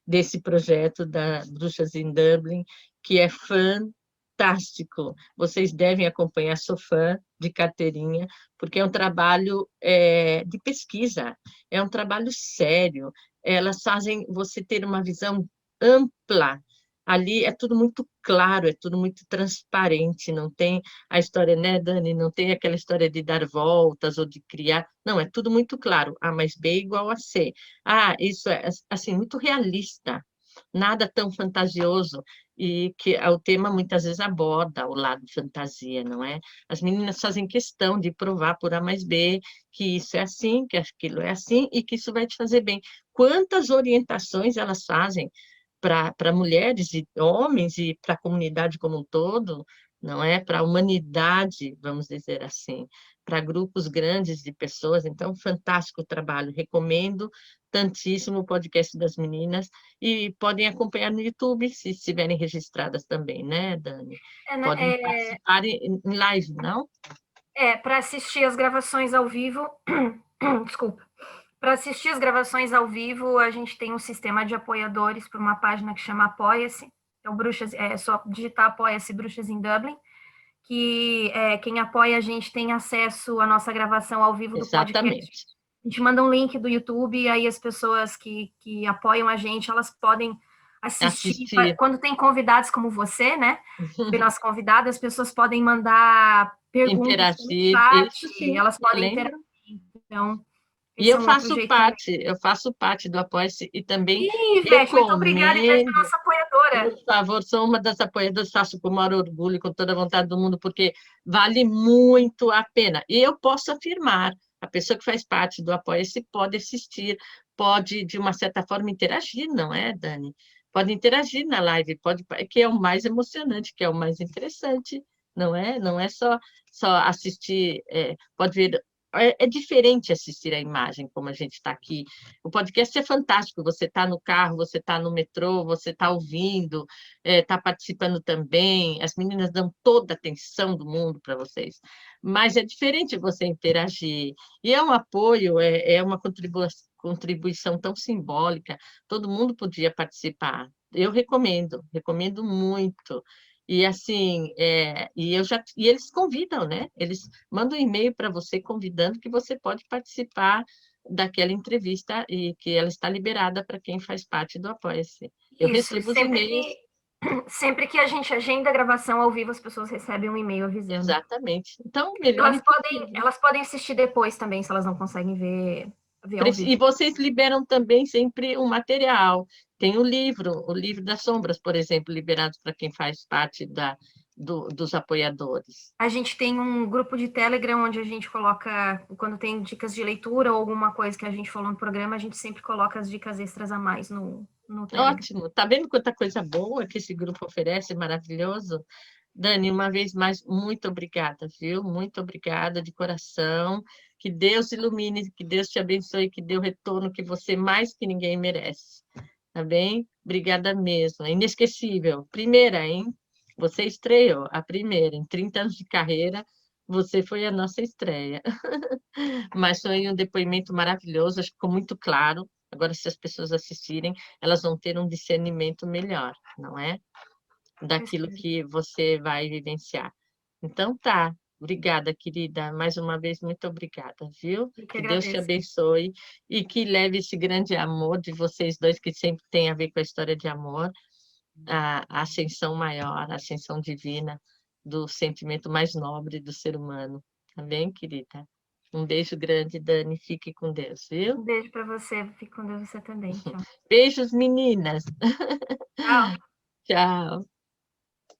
S1: desse projeto da Bruxas em Dublin, que é fantástico. Vocês devem acompanhar, sou fã de carteirinha, porque é um trabalho de pesquisa, é um trabalho sério. Elas fazem você ter uma visão ampla. Ali é tudo muito claro, é tudo muito transparente, não tem a história, né, Dani? Não tem aquela história de dar voltas ou de criar. Não, é tudo muito claro. A mais B igual a C. Ah, isso é, assim, muito realista. Nada tão fantasioso. E que o tema muitas vezes aborda o lado fantasia, não é? As meninas fazem questão de provar por A mais B que isso é assim, que aquilo é assim e que isso vai te fazer bem. Quantas orientações elas fazem para mulheres e homens e para a comunidade como um todo, não é? Para a humanidade, vamos dizer assim, para grupos grandes de pessoas. Então, fantástico trabalho. Recomendo tantíssimo o podcast das meninas e podem acompanhar no YouTube, se estiverem registradas também, né, Dani? Podem participar em live, não?
S2: Para assistir as gravações ao vivo, desculpa. Para assistir as gravações ao vivo, a gente tem um sistema de apoiadores para uma página que chama Apoia-se. Então, Bruxas, é só digitar Apoia-se Bruxas em Dublin, que quem apoia a gente tem acesso à nossa gravação ao vivo do podcast.
S1: Exatamente.
S2: A gente manda um link do YouTube, e aí as pessoas que apoiam a gente, elas podem assistir.
S1: Assistir.
S2: Quando tem convidados como você, né? Foi nossa convidada, as pessoas podem mandar perguntas pelo
S1: Interagir, isso
S2: chat,
S1: sim,
S2: elas
S1: eu
S2: podem interagir.
S1: lembro.
S2: Então,
S1: E
S2: esse é um outro jeito também.
S1: eu faço parte do Apoia-se e também
S2: Ivete, muito obrigada, Ivete, é
S1: recomendo,
S2: nossa apoiadora.
S1: por favor, sou uma das apoiadoras, faço com o maior orgulho, com toda a vontade do mundo, porque vale muito a pena. E eu posso afirmar, a pessoa que faz parte do Apoia-se pode assistir, pode, de uma certa forma, interagir, não é, Dani? Pode interagir na live, pode, que é o mais emocionante, que é o mais interessante, não é? Não é só assistir, pode ver. É diferente assistir a imagem, como a gente está aqui. O podcast é fantástico. Você está no carro, você está no metrô, você está ouvindo, está participando também. As meninas dão toda a atenção do mundo para vocês. Mas é diferente você interagir. E é um apoio, é uma contribuição tão simbólica. Todo mundo podia participar. Eu recomendo muito. E assim, e eles convidam, né? Eles mandam um e-mail para você convidando que você pode participar daquela entrevista e que ela está liberada para quem faz parte do Apoia-se. Eu
S2: Isso,
S1: recebo os e-mails.
S2: sempre que a gente agenda a gravação ao vivo, as pessoas recebem um e-mail avisando.
S1: Exatamente. Então, melhor
S2: Elas
S1: impossível.
S2: podem assistir depois também, se elas não conseguem ver ao
S1: E
S2: vivo.
S1: vocês liberam também sempre um material. Tem o livro das sombras, por exemplo, liberado para quem faz parte dos apoiadores.
S2: A gente tem um grupo de Telegram onde a gente coloca, quando tem dicas de leitura ou alguma coisa que a gente falou no programa, a gente sempre coloca as dicas extras a mais no Telegram.
S1: Ótimo. Tá vendo quanta coisa boa que esse grupo oferece? Maravilhoso. Dani, uma vez mais, muito obrigada, viu? Muito obrigada de coração. Que Deus ilumine, que Deus te abençoe, que dê o retorno que você mais que ninguém merece. Tá bem? Obrigada mesmo. É inesquecível. Primeira, hein? Você estreou, a primeira. Em 30 anos de carreira, você foi a nossa estreia. Mas foi um depoimento maravilhoso, acho que ficou muito claro. Agora, se as pessoas assistirem, elas vão ter um discernimento melhor, não é? Daquilo que você vai vivenciar. Então, tá. Obrigada, querida. Mais uma vez, muito obrigada, viu?
S2: Eu que
S1: Que Deus te
S2: agradeço.
S1: abençoe e que leve esse grande amor de vocês dois, que sempre tem a ver com a história de amor, a ascensão maior, a ascensão divina do sentimento mais nobre do ser humano. Tá bem, querida? Um beijo grande, Dani. Fique com Deus, viu?
S2: Um beijo para você. Fique com Deus, você também. Tchau.
S1: Beijos, meninas.
S2: Tchau.
S1: Tchau.